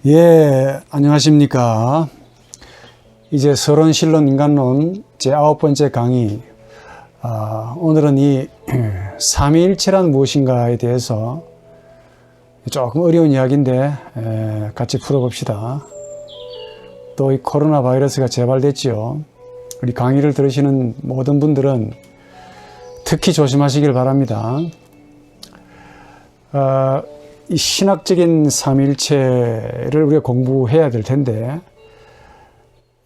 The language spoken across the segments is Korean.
예, 안녕하십니까. 이제 서론신론 인간론 제9번째 강의. 오늘은 이 삼위일체란 무엇인가에 대해서 조금 어려운 이야기인데 같이 풀어봅시다. 또 이 코로나 바이러스가 재발됐죠. 우리 강의를 들으시는 모든 분들은 특히 조심하시길 바랍니다. 이 신학적인 삼위일체를 우리가 공부해야 될 텐데,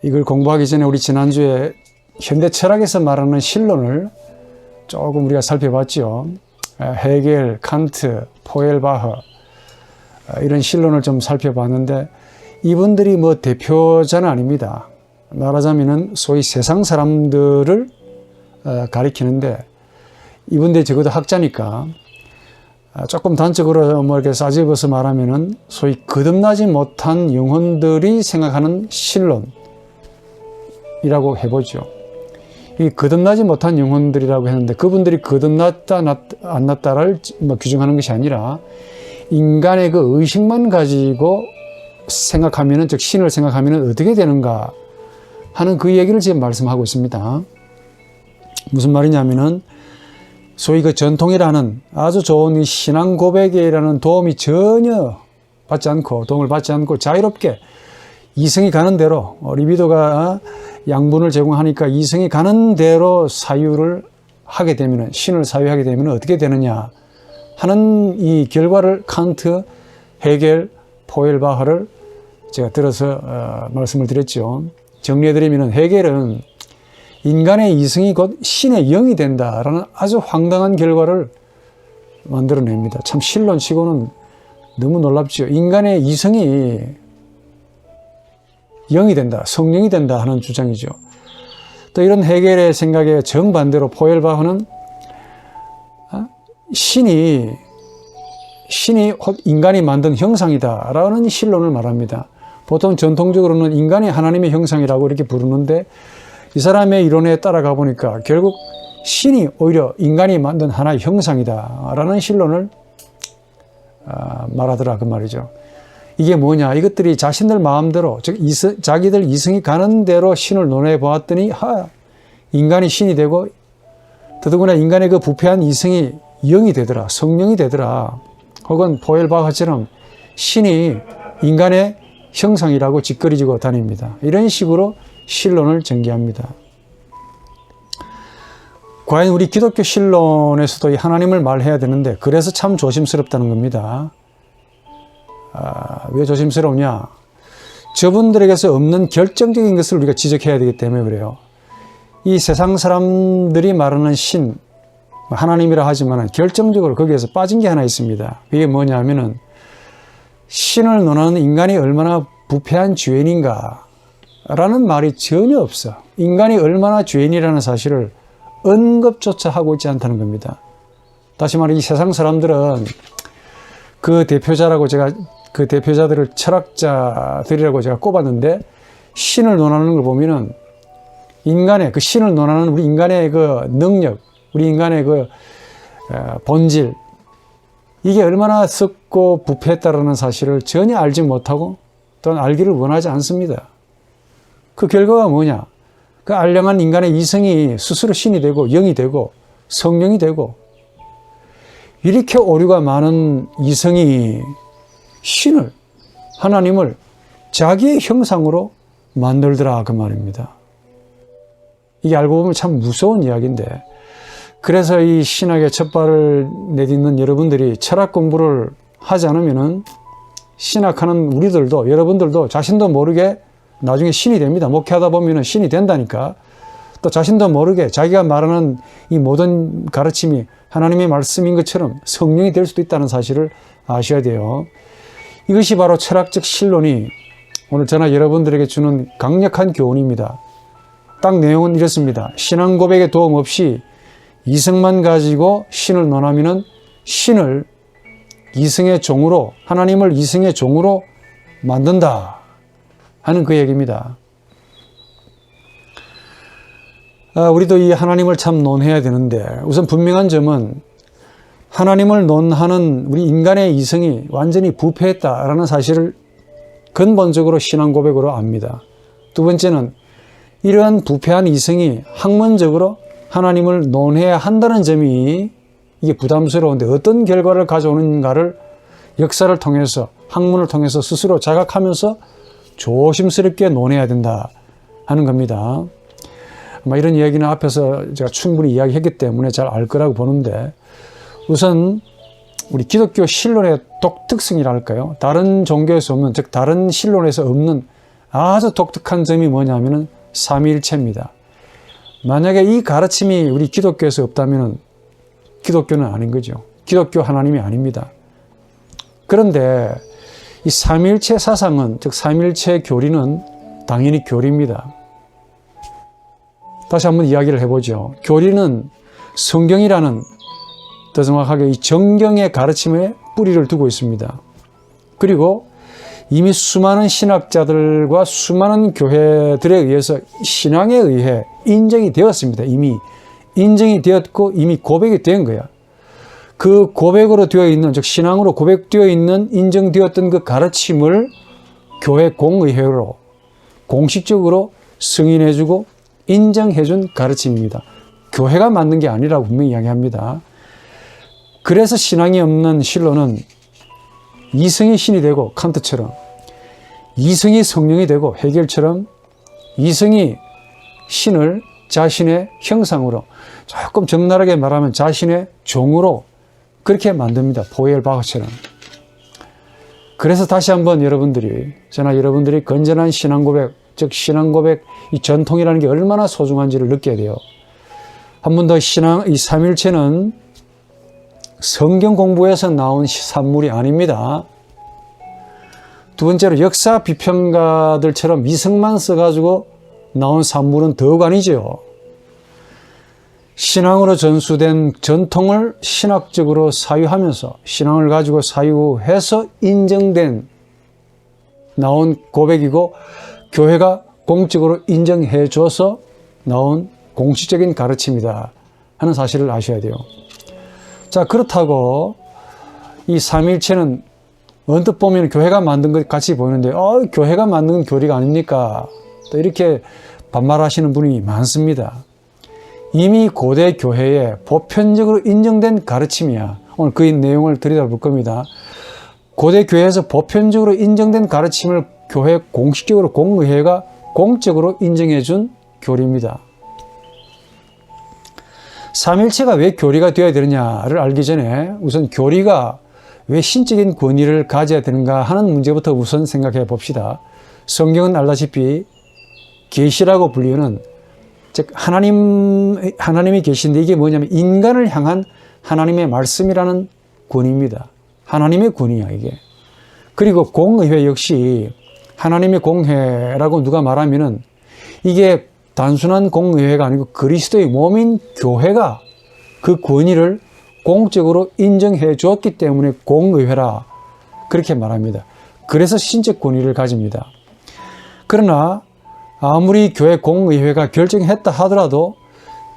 이걸 공부하기 전에 우리 지난주에 현대 철학에서 말하는 신론을 조금 우리가 살펴봤죠. 헤겔, 칸트, 포엘바흐 이런 신론을 좀 살펴봤는데, 이분들이 뭐 대표자는 아닙니다. 말하자면은 소위 세상 사람들을 가리키는데, 이분들이 적어도 학자니까 조금 단적으로 뭐 이렇게 싸집어서 말하면은 소위 거듭나지 못한 영혼들이 생각하는 신론이라고 해보죠. 이 거듭나지 못한 영혼들이라고 했는데, 그분들이 거듭났다 안 났다를 뭐 규정하는 것이 아니라 인간의 그 의식만 가지고 생각하면은, 즉 신을 생각하면은 어떻게 되는가 하는 그 얘기를 지금 말씀하고 있습니다. 무슨 말이냐면은, 소위 그 전통이라는 아주 좋은 이 신앙 고백이라는 도움을 받지 않고 자유롭게 이성이 가는 대로, 리비도가 양분을 제공하니까 이성이 가는 대로 사유를 하게 되면은, 신을 사유하게 되면 어떻게 되느냐 하는 이 결과를 칸트, 헤겔, 포엘바흐를 제가 들어서 말씀을 드렸죠. 정리해드리면, 헤겔은 인간의 이성이 곧 신의 영이 된다라는 아주 황당한 결과를 만들어냅니다. 참 신론치고는 너무 놀랍죠. 인간의 이성이 영이 된다, 성령이 된다 하는 주장이죠. 또 이런 헤겔의 생각에 정반대로 포엘바흐는 신이 곧 인간이 만든 형상이다라는 신론을 말합니다. 보통 전통적으로는 인간이 하나님의 형상이라고 이렇게 부르는데, 이 사람의 이론에 따라가 보니까 결국 신이 오히려 인간이 만든 하나의 형상이다라는 신론을 말하더라 그 말이죠. 이게 뭐냐? 이것들이 자신들 마음대로, 즉 자기들 이성이 가는 대로 신을 논해 보았더니 인간이 신이 되고, 더더구나 인간의 그 부패한 이성이 영이 되더라, 성령이 되더라. 혹은 포엘바흐처럼 신이 인간의 형상이라고 짓거리지고 다닙니다. 이런 식으로 신론을 전개합니다. 과연 우리 기독교 신론에서도 이 하나님을 말해야 되는데, 그래서 참 조심스럽다는 겁니다. 왜 조심스러우냐? 저분들에게서 없는 결정적인 것을 우리가 지적해야 되기 때문에 그래요. 이 세상 사람들이 말하는 신, 하나님이라 하지만 결정적으로 거기에서 빠진 게 하나 있습니다. 그게 뭐냐 하면은, 신을 논하는 인간이 얼마나 부패한 죄인인가 라는 말이 전혀 없어. 인간이 얼마나 죄인이라는 사실을 언급조차 하고 있지 않다는 겁니다. 다시 말해, 이 세상 사람들은 그 대표자들을 철학자들이라고 제가 꼽았는데, 신을 논하는 걸 보면은 인간의 그 신을 논하는 우리 인간의 그 능력, 우리 인간의 그 본질, 이게 얼마나 썩고 부패했다라는 사실을 전혀 알지 못하고 또는 알기를 원하지 않습니다. 그 결과가 뭐냐? 그 알량한 인간의 이성이 스스로 신이 되고 영이 되고 성령이 되고, 이렇게 오류가 많은 이성이 신을, 하나님을 자기의 형상으로 만들더라 그 말입니다. 이게 알고 보면 참 무서운 이야기인데, 그래서 이 신학의 첫 발을 내딛는 여러분들이 철학 공부를 하지 않으면은, 신학하는 우리들도, 여러분들도 자신도 모르게 나중에 신이 됩니다. 목회하다 보면 신이 된다니까. 또 자신도 모르게 자기가 말하는 이 모든 가르침이 하나님의 말씀인 것처럼 성령이 될 수도 있다는 사실을 아셔야 돼요. 이것이 바로 철학적 신론이 오늘 저나 여러분들에게 주는 강력한 교훈입니다. 딱 내용은 이렇습니다. 신앙 고백의 도움 없이 이성만 가지고 신을 논하면은 신을 이성의 종으로, 하나님을 이성의 종으로 만든다 하는 그 얘기입니다. 우리도 이 하나님을 참 논해야 되는데, 우선 분명한 점은 하나님을 논하는 우리 인간의 이성이 완전히 부패했다라는 사실을 근본적으로 신앙 고백으로 압니다. 두 번째는 이러한 부패한 이성이 학문적으로 하나님을 논해야 한다는 점이 이게 부담스러운데 어떤 결과를 가져오는가를 역사를 통해서 학문을 통해서 스스로 자각하면서 조심스럽게 논해야 된다 하는 겁니다. 아마 이런 이야기는 앞에서 제가 충분히 이야기했기 때문에 잘 알 거라고 보는데 우선 우리 기독교 신론의 독특성이랄까요? 다른 종교에서 없는, 즉 다른 신론에서 없는 아주 독특한 점이 뭐냐면은 삼위일체입니다. 만약에 이 가르침이 우리 기독교에서 없다면 기독교는 아닌 거죠. 기독교 하나님이 아닙니다. 그런데 이 삼위일체 사상은, 즉 삼위일체 교리는 당연히 교리입니다. 다시 한번 이야기를 해보죠. 교리는 성경이라는, 더 정확하게 이 정경의 가르침에 뿌리를 두고 있습니다. 그리고 이미 수많은 신학자들과 수많은 교회들에 의해서 신앙에 의해 인정이 되었습니다. 이미 인정이 되었고 이미 고백이 된 거야. 그 고백으로 되어 있는, 즉 신앙으로 고백되어 있는 인정되었던 그 가르침을 교회 공의회로 공식적으로 승인해주고 인정해준 가르침입니다. 교회가 만든 게 아니라고 분명히 이야기합니다. 그래서 신앙이 없는 신론은 이성이 신이 되고 칸트처럼, 이성이 성령이 되고 헤겔처럼 이성이 신을 자신의 형상으로, 조금 적나라하게 말하면 자신의 종으로 그렇게 만듭니다. 포엘바흐처럼. 그래서 다시 한번 저나 여러분들이 건전한 신앙 고백, 즉 신앙 고백, 이 전통이라는 게 얼마나 소중한지를 느껴야 돼요. 한 번 더 이 삼일체는 성경 공부에서 나온 산물이 아닙니다. 두 번째로 역사 비평가들처럼 이성만 써가지고 나온 산물은 더욱 아니죠. 신앙으로 전수된 전통을 신학적으로 사유하면서 신앙을 가지고 사유해서 인정된 나온 고백이고 교회가 공적으로 인정해 줘서 나온 공식적인 가르침이다 하는 사실을 아셔야 돼요. 자, 그렇다고 이 삼일체는 언뜻 보면 교회가 만든 것 같이 보이는데 교회가 만든 교리가 아닙니까? 또 이렇게 반말하시는 분이 많습니다. 이미 고대 교회에 보편적으로 인정된 가르침이야. 오늘 그 내용을 들여다볼 겁니다. 고대 교회에서 보편적으로 인정된 가르침을 교회 공식적으로 공의회가 공적으로 인정해 준 교리입니다. 삼일체가 왜 교리가 되어야 되느냐를 알기 전에 우선 교리가 왜 신적인 권위를 가져야 되는가 하는 문제부터 우선 생각해 봅시다. 성경은 알다시피 계시라고 불리는, 즉 하나님이 계신데 이게 뭐냐면 인간을 향한 하나님의 말씀이라는 권위입니다. 하나님의 권위야 이게. 그리고 공의회 역시 하나님의 공회라고 누가 말하면은 이게 단순한 공의회가 아니고 그리스도의 몸인 교회가 그 권위를 공적으로 인정해 주었기 때문에 공의회라 그렇게 말합니다. 그래서 신적 권위를 가집니다. 그러나 아무리 교회 공의회가 결정했다 하더라도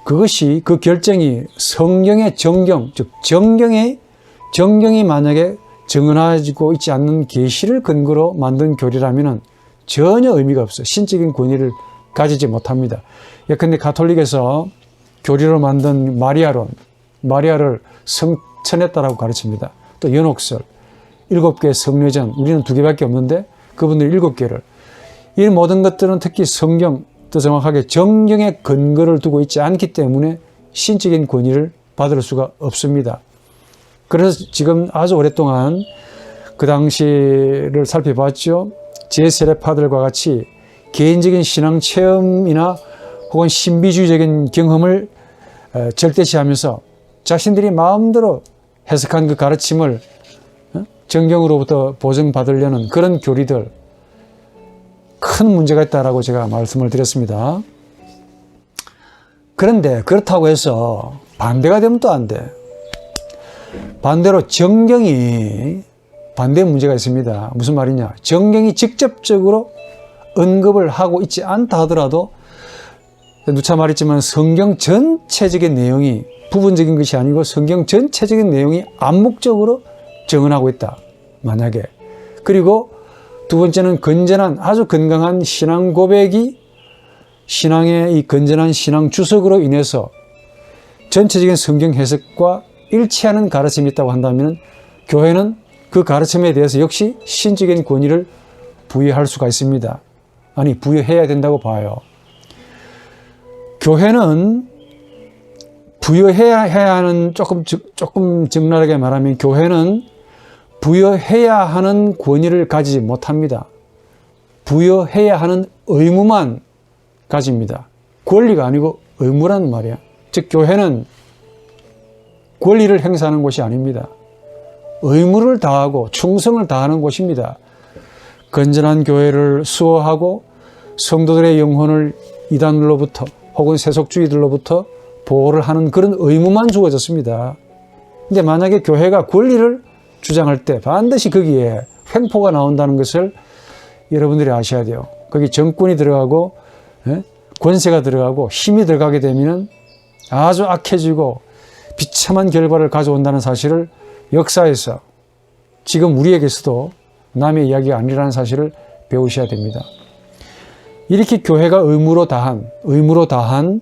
그것이, 그 결정이 성경의 정경, 즉 정경이 만약에 정언하고 있지 않는 계시를 근거로 만든 교리라면 전혀 의미가 없어요. 신적인 권위를 가지지 못합니다. 예컨대 가톨릭에서 교리로 만든 마리아를 성천했다라고 가르칩니다. 또 연옥설, 7개의 성례전, 우리는 2개밖에 없는데 그분들 7개를. 이 모든 것들은 특히 성경, 더 정확하게 정경의 근거를 두고 있지 않기 때문에 신적인 권위를 받을 수가 없습니다. 그래서 지금 아주 오랫동안 그 당시를 살펴봤죠. 제세례파들과 같이 개인적인 신앙 체험이나 혹은 신비주의적인 경험을 절대시하면서 자신들이 마음대로 해석한 그 가르침을 정경으로부터 보증받으려는 그런 교리들, 큰 문제가 있다라고 제가 말씀을 드렸습니다. 그런데 그렇다고 해서 반대가 되면 또 안 돼. 반대로 정경이 반대 문제가 있습니다. 무슨 말이냐? 정경이 직접적으로 언급을 하고 있지 않다 하더라도 누차 말했지만 성경 전체적인 내용이 부분적인 것이 아니고 성경 전체적인 내용이 암묵적으로 정언하고 있다. 만약에. 그리고 두 번째는 건전한 아주 건강한 신앙 고백이 신앙의 이 건전한 신앙 주석으로 인해서 전체적인 성경 해석과 일치하는 가르침이 있다고 한다면 교회는 그 가르침에 대해서 역시 신적인 권위를 부여할 수가 있습니다. 아니, 부여해야 된다고 봐요. 교회는 부여해야 하는, 조금 적나라하게 말하면 교회는 부여해야 하는 권위를 가지지 못합니다. 부여해야 하는 의무만 가집니다. 권리가 아니고 의무란 말이야. 즉 교회는 권리를 행사하는 곳이 아닙니다. 의무를 다하고 충성을 다하는 곳입니다. 건전한 교회를 수호하고 성도들의 영혼을 이단으로부터 혹은 세속주의들로부터 보호를 하는 그런 의무만 주어졌습니다. 근데 만약에 교회가 권리를 주장할 때 반드시 거기에 횡포가 나온다는 것을 여러분들이 아셔야 돼요. 거기 정권이 들어가고 권세가 들어가고 힘이 들어가게 되면 아주 악해지고 비참한 결과를 가져온다는 사실을 역사에서 지금 우리에게서도 남의 이야기가 아니라는 사실을 배우셔야 됩니다. 이렇게 교회가 의무로 다한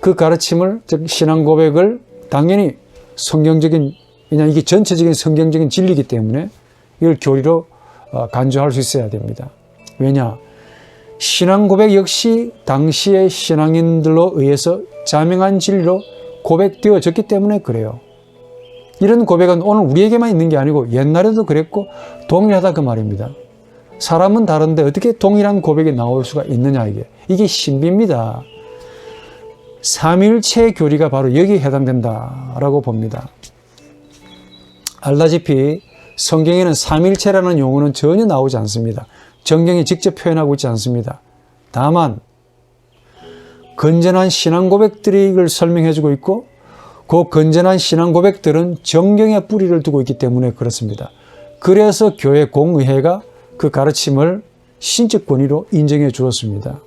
그 가르침을, 즉 신앙 고백을 당연히 성경적인, 왜냐 이게 전체적인 성경적인 진리이기 때문에 이걸 교리로 간주할 수 있어야 됩니다. 왜냐? 신앙 고백 역시 당시의 신앙인들로 의해서 자명한 진리로 고백되어졌기 때문에 그래요. 이런 고백은 오늘 우리에게만 있는 게 아니고 옛날에도 그랬고 동일하다 그 말입니다. 사람은 다른데 어떻게 동일한 고백이 나올 수가 있느냐 이게 신비입니다. 삼위일체 교리가 바로 여기에 해당된다라고 봅니다. 알다시피 성경에는 삼위일체라는 용어는 전혀 나오지 않습니다. 성경이 직접 표현하고 있지 않습니다. 다만 건전한 신앙 고백들이 이걸 설명해주고 있고 그 건전한 신앙 고백들은 정경에 뿌리를 두고 있기 때문에 그렇습니다. 그래서 교회 공의회가 그 가르침을 신적 권위로 인정해 주었습니다.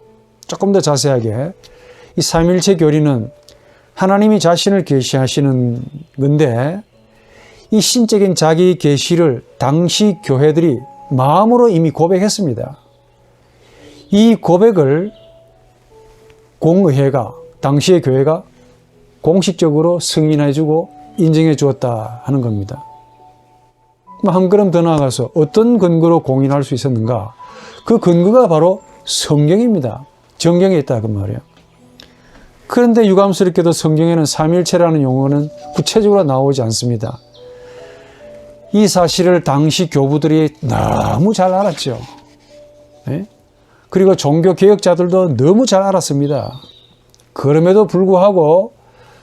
조금 더 자세하게 이 삼위일체 교리는 하나님이 자신을 계시하시는 건데 이 신적인 자기 계시를 당시 교회들이 마음으로 이미 고백했습니다. 이 고백을 공의회가, 당시의 교회가 공식적으로 승인해 주고 인정해 주었다 하는 겁니다. 한 걸음 더 나아가서 어떤 근거로 공인할 수 있었는가? 그 근거가 바로 성경입니다. 정경에 있다 그 말이에요. 그런데 유감스럽게도 성경에는 삼위일체라는 용어는 구체적으로 나오지 않습니다. 이 사실을 당시 교부들이 너무 잘 알았죠. 네? 그리고 종교개혁자들도 너무 잘 알았습니다. 그럼에도 불구하고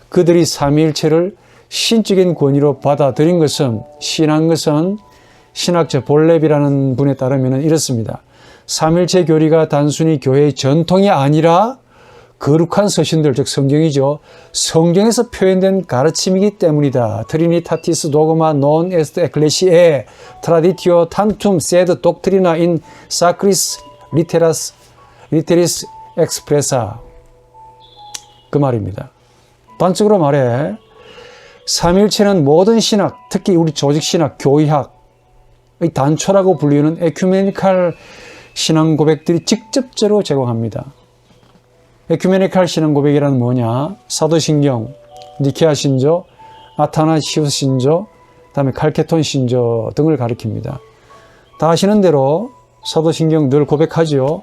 그들이 삼위일체를 신적인 권위로 받아들인 것은, 신한 것은 신학자 볼렙이라는 분에 따르면 이렇습니다. 삼위일체 교리가 단순히 교회의 전통이 아니라 거룩한 서신들, 즉 성경이죠. 성경에서 표현된 가르침이기 때문이다. 트리니타티스 도그마 논 에스트 에클레시에 트라디티오 탄툼 세드 독트리나 인 사크리스 리테리스 엑스프레사 그 말입니다. 단적으로 말해 삼위일체는 모든 신학, 특히 우리 조직신학, 교의학의 단초라고 불리는 에큐메니칼 신앙 고백들이 직접적으로 제공합니다. 에큐메니칼 신앙 고백이란 뭐냐? 사도신경, 니케아 신조, 아타나시우스 신조, 그다음에 칼케톤 신조 등을 가리킵니다. 다 아시는 대로 사도신경 늘 고백하지요.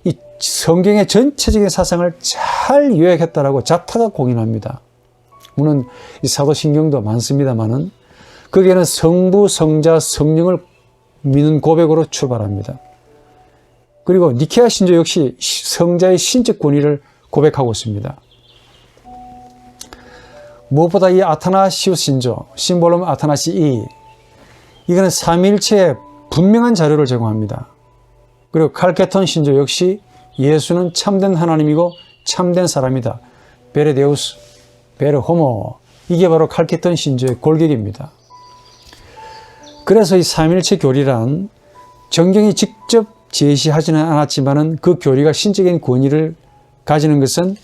이 성경의 전체적인 사상을 잘 요약했다라고 자타가 공인합니다. 물론 이 사도신경도 많습니다만은 거기에는 성부, 성자, 성령을 믿는 고백으로 출발합니다. 그리고 니케아 신조 역시 성자의 신적 권위를 고백하고 있습니다. 무엇보다 이 아타나시우스 신조, 심볼룸 아타나시이, 이거는 삼위일체의 분명한 자료를 제공합니다. 그리고 칼케톤 신조 역시 예수는 참된 하나님이고 참된 사람이다. 베레 데우스, 베레 호모, 이게 바로 칼케톤 신조의 골격입니다. 그래서 이 삼위일체 교리란 정경이 직접 제시하지는 않았지만은 그 교리가 신적인 권위를 가지는 것은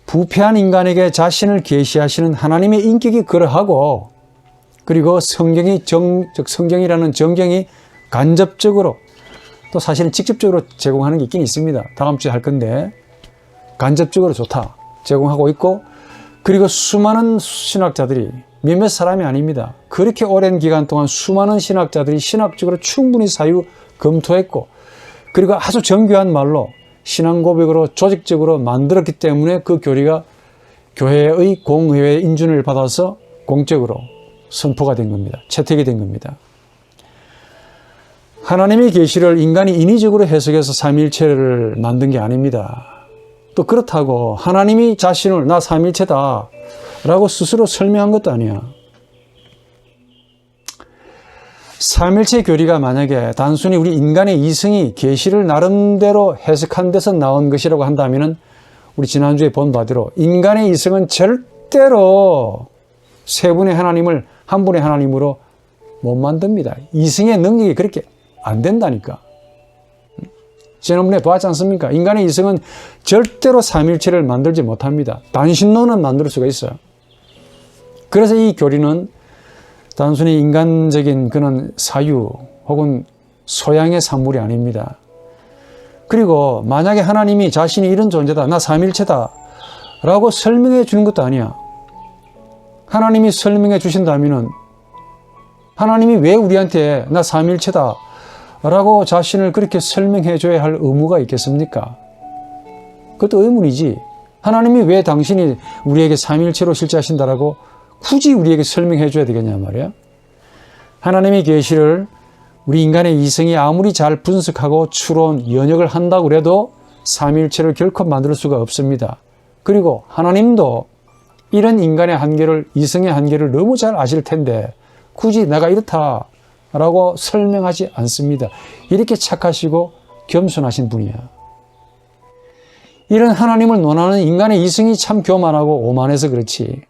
부패한 인간에게 자신을 계시하시는 하나님의 인격이 그러하고, 그리고 성경이라는 정경이 간접적으로 또 사실은 직접적으로 제공하는 게 있긴 있습니다. 다음 주에 할 건데 간접적으로 좋다 제공하고 있고, 그리고 수많은 신학자들이, 몇몇 사람이 아닙니다. 그렇게 오랜 기간 동안 수많은 신학자들이 신학적으로 충분히 사유 검토했고, 그리고 아주 정교한 말로 신앙 고백으로 조직적으로 만들었기 때문에 그 교리가 교회의 공회의 인준을 받아서 공적으로 선포가 된 겁니다. 채택이 된 겁니다. 하나님의 계시를 인간이 인위적으로 해석해서 삼위일체를 만든 게 아닙니다. 또 그렇다고 하나님이 자신을 나 삼위일체다 라고 스스로 설명한 것도 아니야. 삼위일체 교리가 만약에 단순히 우리 인간의 이성이 계시를 나름대로 해석한 데서 나온 것이라고 한다면, 우리 지난주에 본 바대로 인간의 이성은 절대로 세 분의 하나님을 한 분의 하나님으로 못 만듭니다. 이성의 능력이 그렇게 안 된다니까. 지난번에 보았지 않습니까? 인간의 이성은 절대로 삼위일체를 만들지 못합니다. 단신론은 만들 수가 있어요. 그래서 이 교리는 단순히 인간적인 그런 사유 혹은 소양의 산물이 아닙니다. 그리고 만약에 하나님이 자신이 이런 존재다, 나 삼위일체다 라고 설명해 주는 것도 아니야. 하나님이 설명해 주신다면 하나님이 왜 우리한테 나 삼위일체다 라고 자신을 그렇게 설명해 줘야 할 의무가 있겠습니까? 그것도 의문이지. 하나님이 왜 당신이 우리에게 삼위일체로 실제하신다라고 굳이 우리에게 설명해 줘야 되겠냐 말이야. 하나님의 계시를 우리 인간의 이성이 아무리 잘 분석하고 추론, 연역을 한다고 해도 삼위일체를 결코 만들 수가 없습니다. 그리고 하나님도 이런 인간의 한계를, 이성의 한계를 너무 잘 아실 텐데 굳이 내가 이렇다라고 설명하지 않습니다. 이렇게 착하시고 겸손하신 분이야. 이런 하나님을 논하는 인간의 이성이 참 교만하고 오만해서 그렇지.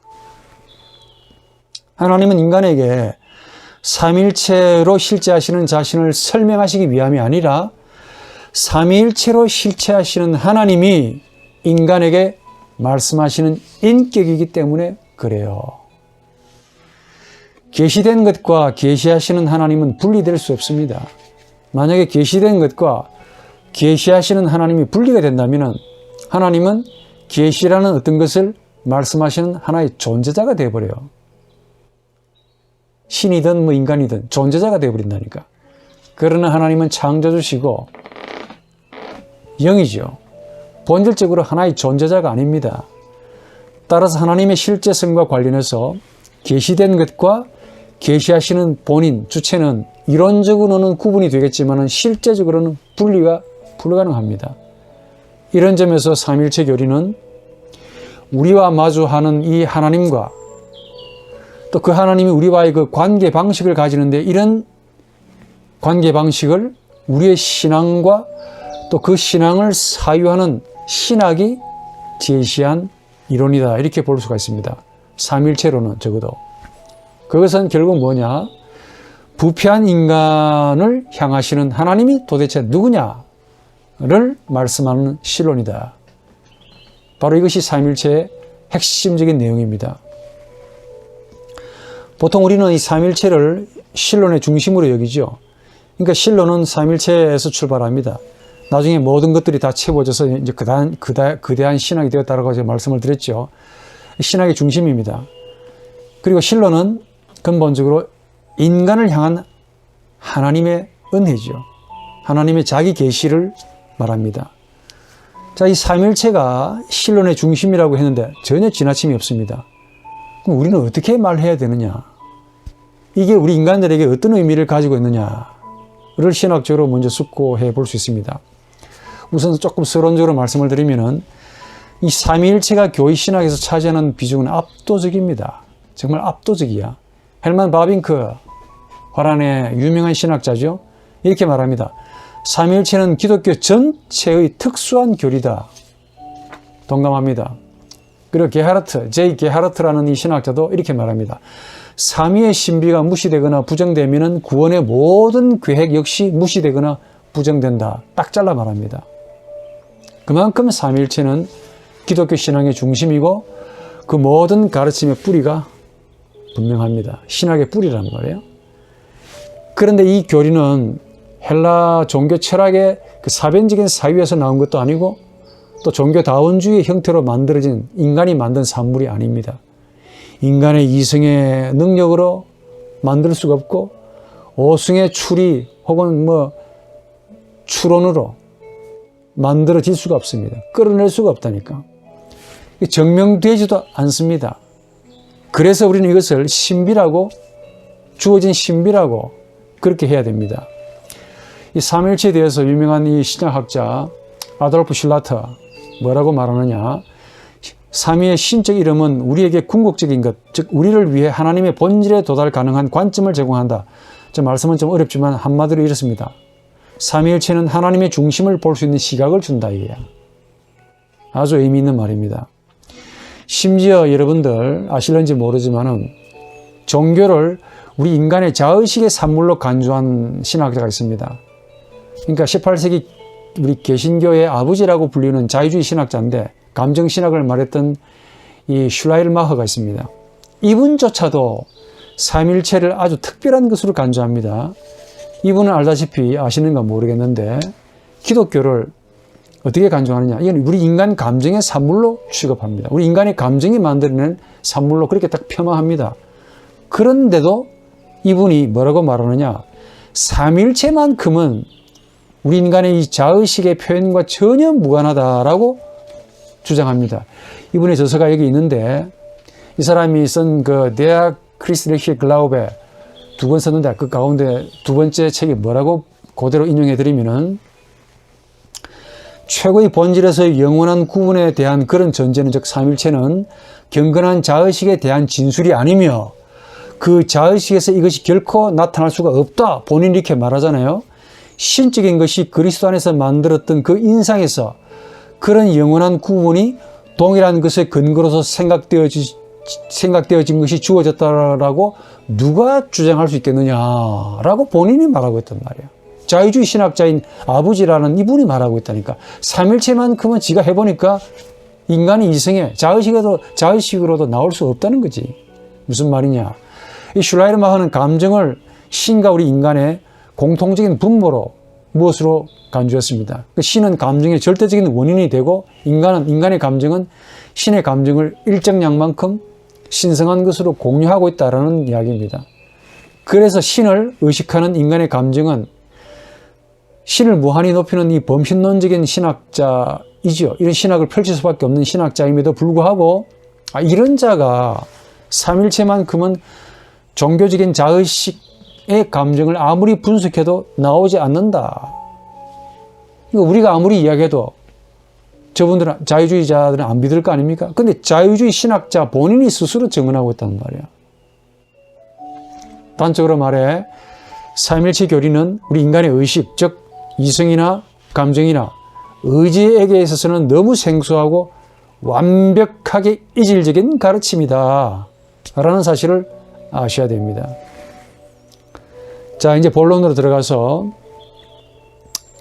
하나님은 인간에게 삼위일체로 실제하시는 자신을 설명하시기 위함이 아니라 삼위일체로 실체하시는 하나님이 인간에게 말씀하시는 인격이기 때문에 그래요. 계시된 것과 계시하시는 하나님은 분리될 수 없습니다. 만약에 계시된 것과 계시하시는 하나님이 분리가 된다면 하나님은 계시라는 어떤 것을 말씀하시는 하나의 존재자가 되어버려요. 신이든 뭐 인간이든 존재자가 되어버린다니까. 그러나 하나님은 창조주시고 영이죠. 본질적으로 하나의 존재자가 아닙니다. 따라서 하나님의 실제성과 관련해서 계시된 것과 계시하시는 본인, 주체는 이론적으로는 구분이 되겠지만 실제적으로는 분리가 불가능합니다. 이런 점에서 삼위일체 교리는 우리와 마주하는 이 하나님과 또 그 하나님이 우리와의 그 관계 방식을 가지는데, 이런 관계 방식을 우리의 신앙과 또 그 신앙을 사유하는 신학이 제시한 이론이다, 이렇게 볼 수가 있습니다. 삼위일체로는 적어도. 그것은 결국 뭐냐? 부패한 인간을 향하시는 하나님이 도대체 누구냐를 말씀하는 신론이다. 바로 이것이 삼위일체의 핵심적인 내용입니다. 보통 우리는 이 삼위일체를 신론의 중심으로 여기죠. 그러니까 신론은 삼위일체에서 출발합니다. 나중에 모든 것들이 다 채워져서 이제 그대한 신학이 되었다라고 제가 말씀을 드렸죠. 신학의 중심입니다. 그리고 신론은 근본적으로 인간을 향한 하나님의 은혜죠. 하나님의 자기 계시를 말합니다. 자, 이 삼위일체가 신론의 중심이라고 했는데 전혀 지나침이 없습니다. 그럼 우리는 어떻게 말해야 되느냐? 이게 우리 인간들에게 어떤 의미를 가지고 있느냐를 신학적으로 먼저 숙고해 볼 수 있습니다. 우선 조금 서론적으로 말씀을 드리면은 이 삼위일체가 교회 신학에서 차지하는 비중은 압도적입니다. 정말 압도적이야. 헬만 바빙크, 화란의 유명한 신학자죠. 이렇게 말합니다. 삼위일체는 기독교 전체의 특수한 교리다. 동감합니다. 그리고 제이 게하르트라는 이 신학자도 이렇게 말합니다. 삼위의 신비가 무시되거나 부정되면 구원의 모든 계획 역시 무시되거나 부정된다. 딱 잘라 말합니다. 그만큼 삼위일체는 기독교 신앙의 중심이고 그 모든 가르침의 뿌리가 분명합니다. 신학의 뿌리란 말이에요. 그런데 이 교리는 헬라 종교 철학의 그 사변적인 사유에서 나온 것도 아니고 또 종교다원주의 형태로 만들어진 인간이 만든 산물이 아닙니다. 인간의 이성의 능력으로 만들 수가 없고 오승의 추리 혹은 추론으로 만들어질 수가 없습니다. 끌어낼 수가 없다니까. 증명되지도 않습니다. 그래서 우리는 이것을 신비라고, 주어진 신비라고 그렇게 해야 됩니다. 이 삼위일체에 대해서 유명한 이 신약학자 아돌프 실라터 뭐라고 말하느냐, 삼위의 신적 이름은 우리에게 궁극적인 것, 즉 우리를 위해 하나님의 본질에 도달 가능한 관점을 제공한다. 저 말씀은 좀 어렵지만 한마디로 이렇습니다. 삼위일체는 하나님의 중심을 볼 수 있는 시각을 준다 이게야. 아주 의미 있는 말입니다. 심지어 여러분들 아실는지 모르지만은 종교를 우리 인간의 자의식의 산물로 간주한 신학자가 있습니다. 그러니까 18세기 우리 개신교의 아버지라고 불리는 자유주의 신학자인데 감정신학을 말했던 이 슐라이르마허가 있습니다. 이분조차도 삼일체를 아주 특별한 것으로 간주합니다. 이분은 알다시피 아시는가 모르겠는데 기독교를 어떻게 간주하느냐, 이건 우리 인간 감정의 산물로 취급합니다. 우리 인간의 감정이 만들어낸 산물로 그렇게 딱 폄하합니다. 그런데도 이분이 뭐라고 말하느냐, 삼일체만큼은 우리 인간의 이 자의식의 표현과 전혀 무관하다라고 주장합니다. 이분의 저서가 여기 있는데 이 사람이 쓴 그 데아 크리스트리히 글라우베 두 권 썼는데 그 가운데 두 번째 책이 뭐라고 그대로 인용해 드리면은, 최고의 본질에서의 영원한 구분에 대한 그런 전제는, 즉 삼일체는 경건한 자의식에 대한 진술이 아니며 그 자의식에서 이것이 결코 나타날 수가 없다. 본인이 이렇게 말하잖아요. 신적인 것이 그리스도 안에서 만들었던 그 인상에서 그런 영원한 구분이 동일한 것의 근거로서 생각되어진 것이 주어졌다라고 누가 주장할 수 있겠느냐라고 본인이 말하고 있단 말이에요. 자유주의 신학자인 아버지라는 이분이 말하고 있다니까. 삼일체만큼은 지가 해보니까 인간이 이성에 자의식으로도 나올 수 없다는 거지. 무슨 말이냐. 이 슐라이르마허는 감정을 신과 우리 인간의 공통적인 분모로 무엇으로 간주했습니다. 신은 감정의 절대적인 원인이 되고 인간의 감정은 신의 감정을 일정량만큼 신성한 것으로 공유하고 있다는 이야기입니다. 그래서 신을 의식하는 인간의 감정은 신을 무한히 높이는 이 범신론적인 신학자이지요. 이런 신학을 펼칠 수밖에 없는 신학자임에도 불구하고 이런 자가 삼일체만큼은 종교적인 자의식의 감정을 아무리 분석해도 나오지 않는다. 그러니까 우리가 아무리 이야기해도 저분들은, 자유주의자들은 안 믿을 거 아닙니까? 근데 자유주의 신학자 본인이 스스로 증언하고 있단 말이야. 단적으로 말해 삼일체 교리는 우리 인간의 의식, 즉 이성이나 감정이나 의지에게 있어서는 너무 생소하고 완벽하게 이질적인 가르침이다 라는 사실을 아셔야 됩니다. 자, 이제 본론으로 들어가서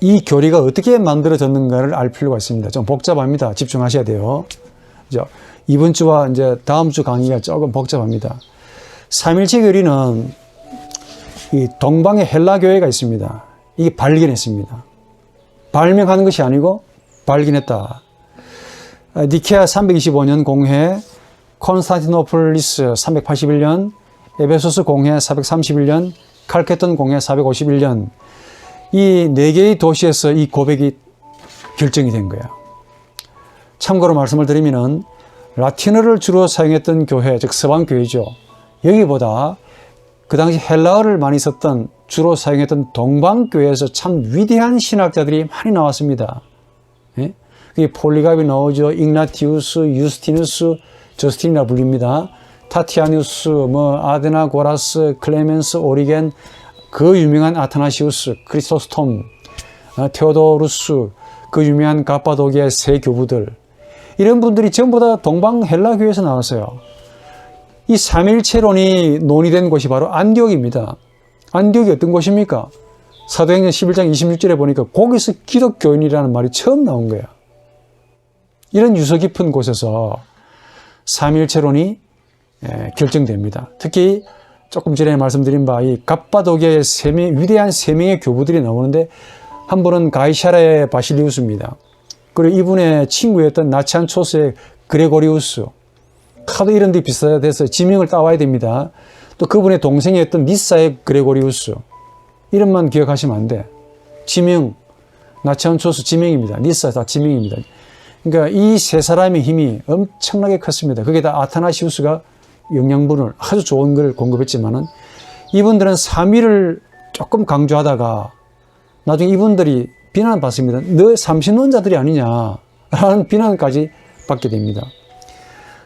이 교리가 어떻게 만들어졌는가를 알 필요가 있습니다. 좀 복잡합니다. 집중하셔야 돼요. 이번 주와 이제 다음 주 강의가 조금 복잡합니다. 삼일체 교리는 이 동방의 헬라 교회가 있습니다. 이게 발견했습니다. 발명하는 것이 아니고 발견했다. 니케아 325년 공회, 콘스탄티노플리스 381년, 에베소스 공회 431년, 칼케톤 공회 451년, 이 네 개의 도시에서 이 고백이 결정이 된 거야. 참고로 말씀을 드리면은 라틴어를 주로 사용했던 교회, 즉 서방교회죠. 여기보다 그 당시 헬라어를 많이 썼던, 주로 사용했던 동방교회에서 참 위대한 신학자들이 많이 나왔습니다. 예? 폴리갑이 나오죠. igna티우스, 유스티누스, 저스틴이라 불립니다. 타티아누스, 아데나고라스, 클레멘스, 오리겐, 그 유명한 아타나시우스, 크리스토스톰, 테오도루스, 그 유명한 가파도기아의 세 교부들, 이런 분들이 전부 다 동방 헬라 교회에서 나왔어요. 이 삼일체론이 논의된 곳이 바로 안디옥입니다. 안디옥이 어떤 곳입니까? 사도행전 11장 26절에 보니까 거기서 기독교인이라는 말이 처음 나온 거야. 이런 유서 깊은 곳에서 삼일체론이 결정됩니다. 특히 조금 전에 말씀드린 바 이 갑바도기아의 위대한 세 명의 교부들이 나오는데 한 분은 가이사랴의 바실리우스입니다. 그리고 이분의 친구였던 나치안초스의 그레고리우스. 하도 이런 데 비슷해서 지명을 따와야 됩니다. 또 그분의 동생이었던 니사의 그레고리우스. 이름만 기억하시면 안 돼. 지명, 나치안초스 지명입니다. 니사 다 지명입니다. 그러니까 이 세 사람의 힘이 엄청나게 컸습니다. 거기다 아타나시우스가 영양분을 아주 좋은 걸 공급했지만은 이분들은 삼위를 조금 강조하다가 나중에 이분들이 비난을 받습니다. 너 삼신론자들이 아니냐라는 비난까지 받게 됩니다.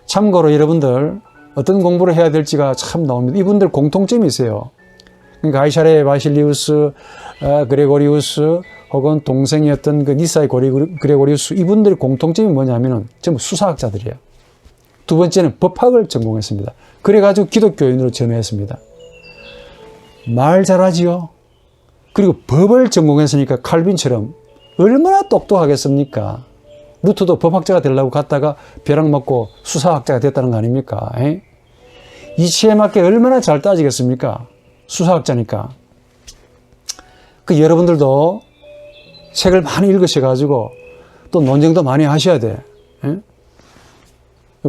참고로 여러분들 어떤 공부를 해야 될지가 참 나옵니다. 이분들 공통점이 있어요. 그러니까 가이사랴의 바실리우스, 그레고리우스 혹은 동생이었던 그 니사의 그레고리우스 이분들의 공통점이 뭐냐면은 전부 수사학자들이에요. 두 번째는 법학을 전공했습니다. 그래가지고 기독교인으로 전회했습니다. 말 잘하지요. 그리고 법을 전공했으니까 칼빈처럼 얼마나 똑똑하겠습니까? 루터도 법학자가 되려고 갔다가 벼락 맞고 수사학자가 됐다는 거 아닙니까? 이치에 맞게 얼마나 잘 따지겠습니까? 수사학자니까. 그 여러분들도 책을 많이 읽으셔가지고 또 논쟁도 많이 하셔야 돼.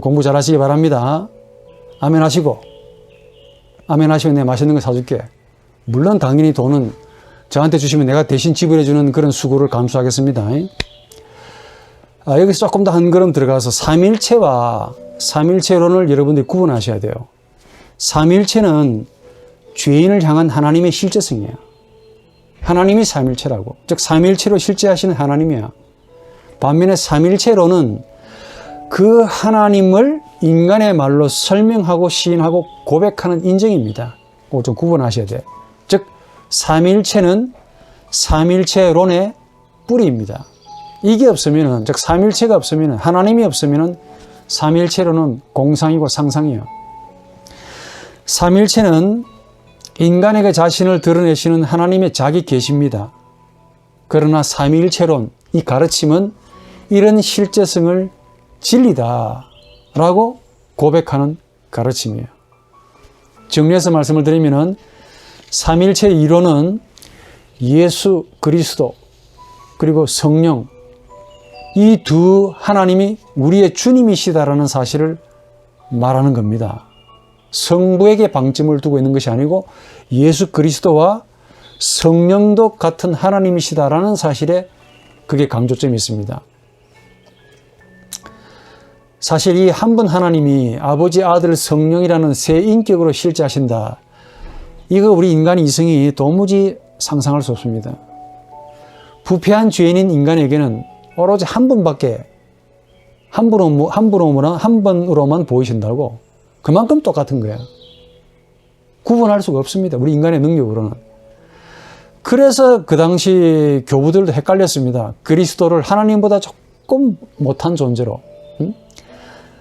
공부 잘 하시기 바랍니다. 아멘 하시고, 아멘 하시면 내가 맛있는 거 사줄게. 물론 당연히 돈은 저한테 주시면 내가 대신 지불해주는 그런 수고를 감수하겠습니다. 여기서 조금 더 한 걸음 들어가서 삼일체론을 여러분들이 구분하셔야 돼요. 삼일체는 죄인을 향한 하나님의 실제성이에요. 하나님이 삼일체라고. 즉 삼일체로 실제하시는 하나님이야. 반면에 삼일체론은 그 하나님을 인간의 말로 설명하고 시인하고 고백하는 인정입니다. 그거 좀 구분하셔야 돼요. 즉 삼일체는 삼일체론의 뿌리입니다. 이게 없으면은, 즉 삼일체가 없으면은, 하나님이 없으면은 삼일체론은 공상이고 상상이에요. 삼일체는 인간에게 자신을 드러내시는 하나님의 자기 계시입니다. 그러나 삼일체론, 이 가르침은 이런 실제성을 진리다라고 고백하는 가르침이에요. 정리해서 말씀을 드리면은 삼일체 이론은 예수 그리스도 그리고 성령 이 두 하나님이 우리의 주님이시다라는 사실을 말하는 겁니다. 성부에게 방점을 두고 있는 것이 아니고 예수 그리스도와 성령도 같은 하나님이시다라는 사실에 그게 강조점이 있습니다. 사실 이 한 분 하나님이 아버지, 아들, 성령이라는 세 인격으로 실제하신다. 이거 우리 인간 이성이 도무지 상상할 수 없습니다. 부패한 죄인인 인간에게는 오로지 한 분밖에 한 번으로만 보이신다고. 그만큼 똑같은 거예요. 구분할 수가 없습니다. 우리 인간의 능력으로는. 그래서 그 당시 교부들도 헷갈렸습니다. 그리스도를 하나님보다 조금 못한 존재로,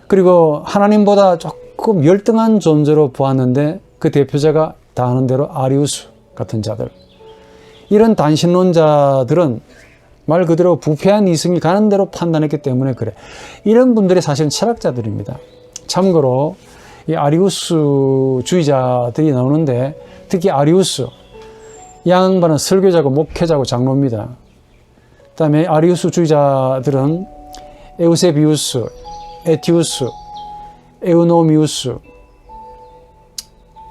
그리고 하나님보다 조금 열등한 존재로 보았는데 그 대표자가 다 아는 대로 아리우스 같은 자들. 이런 단신론자들은 말 그대로 부패한 이성이 가는 대로 판단했기 때문에 그래. 이런 분들이 사실은 철학자들입니다. 참고로 이 아리우스주의자들이 나오는데 특히 아리우스, 양반은 설교자고 목회자고 장로입니다. 그 다음에 아리우스주의자들은 에우세비우스, 에티우스, 에우노미우스,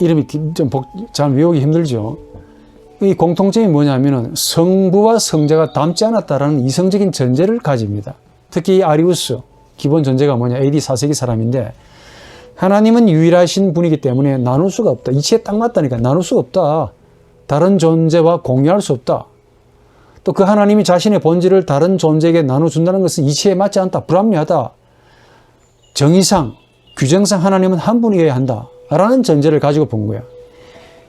이름이 좀 잘 외우기 힘들죠. 이 공통점이 뭐냐면은 성부와 성자가 닮지 않았다라는 이성적인 전제를 가집니다. 특히 이 아리우스, 기본 전제가 뭐냐, AD 4세기 사람인데 하나님은 유일하신 분이기 때문에 나눌 수가 없다. 이치에 딱 맞다니까. 나눌 수가 없다. 다른 존재와 공유할 수 없다. 또 그 하나님이 자신의 본질을 다른 존재에게 나눠준다는 것은 이치에 맞지 않다. 불합리하다. 정의상, 규정상 하나님은 한 분이어야 한다. 라는 전제를 가지고 본 거야.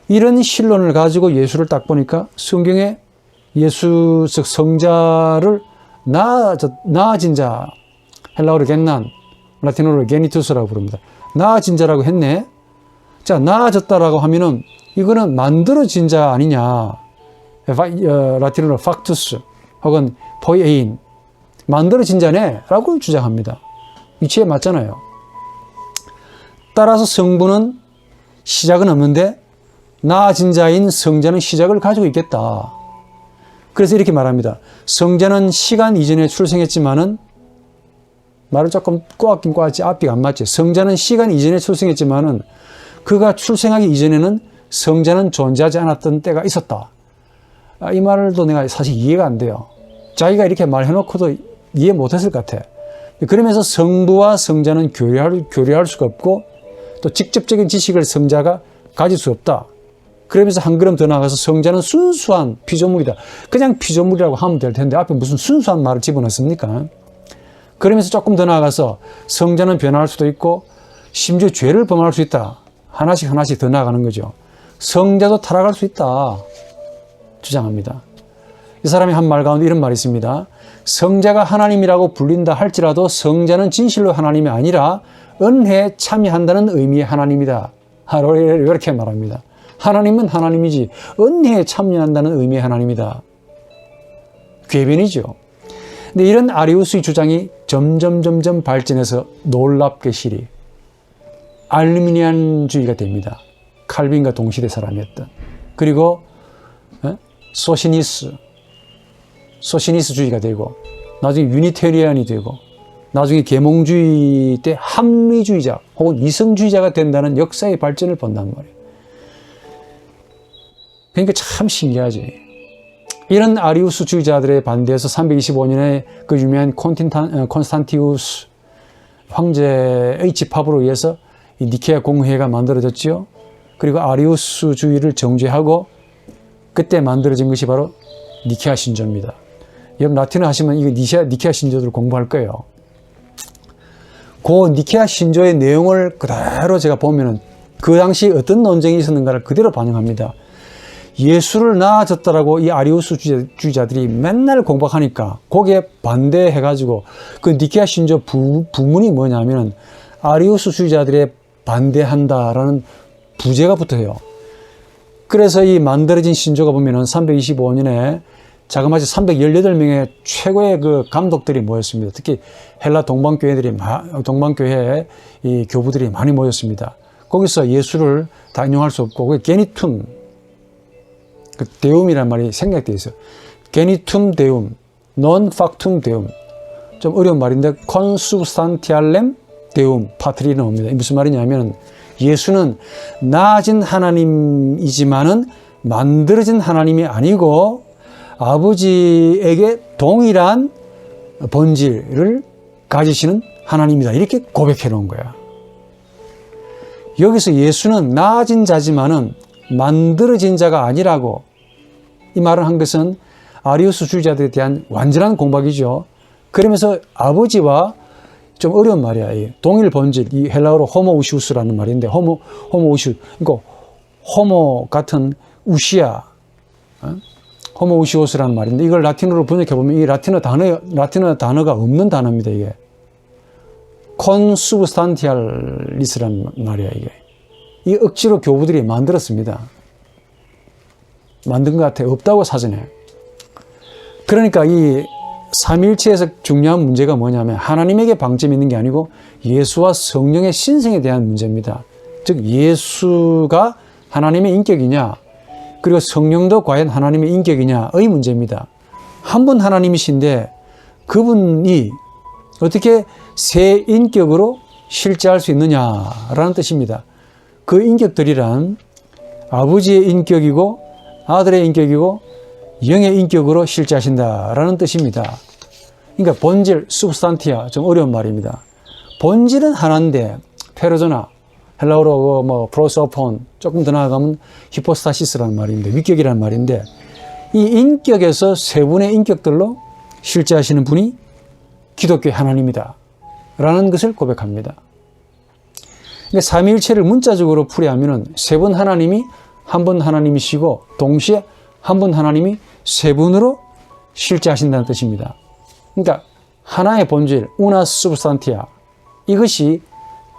이런 신론을 가지고 예수를 딱 보니까 성경에 예수 즉 성자를 나아진 자, 헬라어로 겐난, 라틴어로 게니투스라고 부릅니다. 나아진 자라고 했네. 자, 나아졌다라고 하면은 이거는 만들어진 자 아니냐. 라틴어로 팍투스 혹은 포이에인, 만들어진 자네 라고 주장합니다. 이치에 맞잖아요. 따라서 성부는 시작은 없는데 나아진 자인 성자는 시작을 가지고 있겠다. 그래서 이렇게 말합니다. 성자는 시간 이전에 출생했지만은, 말을 조금 꼬았긴 꼬았지 앞뒤가 안 맞지. 성자는 시간 이전에 출생했지만은 그가 출생하기 이전에는 성자는 존재하지 않았던 때가 있었다. 이 말도 내가 사실 이해가 안 돼요. 자기가 이렇게 말해놓고도 이해 못했을 것 같아. 그러면서 성부와 성자는 교류할 수가 없고 또 직접적인 지식을 성자가 가질 수 없다. 그러면서 한 걸음 더 나아가서 성자는 순수한 피조물이다. 그냥 피조물이라고 하면 될 텐데 앞에 무슨 순수한 말을 집어넣습니까? 그러면서 조금 더 나아가서 성자는 변화할 수도 있고 심지어 죄를 범할 수 있다. 하나씩 더 나아가는 거죠. 성자도 타락할 수 있다. 주장합니다. 이 사람이 한 말 가운데 이런 말이 있습니다. 성자가 하나님이라고 불린다 할지라도 성자는 진실로 하나님이 아니라 은혜에 참여한다는 의미의 하나님이다. 이렇게 말합니다. 하나님은 하나님이지 은혜에 참여한다는 의미의 하나님이다. 궤변이죠. 근데 이런 아리우스의 주장이 점점 발전해서 놀랍게 실이 알미니안주의가 됩니다. 칼빈과 동시대 사람이었던. 그리고 소시니스주의가 되고 나중에 유니테리안이 되고 나중에 계몽주의 때 합리주의자 혹은 이성주의자가 된다는 역사의 발전을 본단 말이에요. 그러니까 참 신기하지. 이런 아리우스주의자들에 반대해서 325년에 그 유명한 콘스탄티우스 황제의 집합으로 의해서 이 니케아 공회가 만들어졌지요. 그리고 아리우스주의를 정죄하고 그때 만들어진 것이 바로 니케아 신조입니다. 여러분 라틴어 하시면 이거 니케아 신조를 공부할 거예요. 그 니케아 신조의 내용을 그대로 제가 보면은 그 당시 어떤 논쟁이 있었는가를 그대로 반영합니다. 예수를 낳아졌다라고 이 아리우스주의자들이 맨날 공박하니까 거기에 반대해가지고 그 니케아 신조 부문이 뭐냐면 아리우스주의자들의 반대한다라는 부제가 붙어요. 그래서 이 만들어진 신조가 보면은 325년에 자그마치 318명의 최고의 그 감독들이 모였습니다. 특히 헬라 동방교회 이 교부들이 많이 모였습니다. 거기서 예수를 다 인용할 수 없고 그게 게니툼, 그 데움이라는 말이 생략되어 있어요. 게니툼 데움, non factum deum. 좀 어려운 말인데 consubstantialem deum patrinom입니다. 무슨 말이냐면 예수는 나아진 하나님이지만은 만들어진 하나님이 아니고 아버지에게 동일한 본질을 가지시는 하나님이다. 이렇게 고백해 놓은 거야. 여기서 예수는 나아진 자지만은 만들어진 자가 아니라고 이 말을 한 것은 아리우스주의자들에 대한 완전한 공박이죠. 그러면서 아버지와 좀 어려운 말이야. 이 동일 본질, 이 헬라어로 호모우시우스라는 말인데 호모우시우스, 그러니까 호모 같은 우시아, 호모우시우스라는 말인데 이걸 라틴어로 번역해 보면 이 라틴어 단어가 없는 단어입니다. 이게 콘수브스탄티알리스라는 말이야. 이게 이 억지로 교부들이 만들었습니다. 만든 것 같아. 없다고 사전에. 그러니까 이 삼위일체에서 중요한 문제가 뭐냐면 하나님에게 방점이 있는 게 아니고 예수와 성령의 신성에 대한 문제입니다. 즉 예수가 하나님의 인격이냐 그리고 성령도 과연 하나님의 인격이냐의 문제입니다. 한 분 하나님이신데 그분이 어떻게 세 인격으로 실제할 수 있느냐라는 뜻입니다. 그 인격들이란 아버지의 인격이고 아들의 인격이고 영의 인격으로 실제하신다라는 뜻입니다. 그러니까 본질, substantia, 좀 어려운 말입니다. 본질은 하나인데 페르소나, 헬라어로 프로소폰, 조금 더 나아가면 히포스타시스라는 말인데 위격이라는 말인데 이 인격에서 세 분의 인격들로 실제하시는 분이 기독교의 하나님이다 라는 것을 고백합니다. 그러니까 삼위일체를 문자적으로 풀이하면 세 분 하나님이 한 분 하나님이시고 동시에 한 분 하나님이 세 분으로 실제하신다는 뜻입니다. 그러니까 하나의 본질, una substantia, 이것이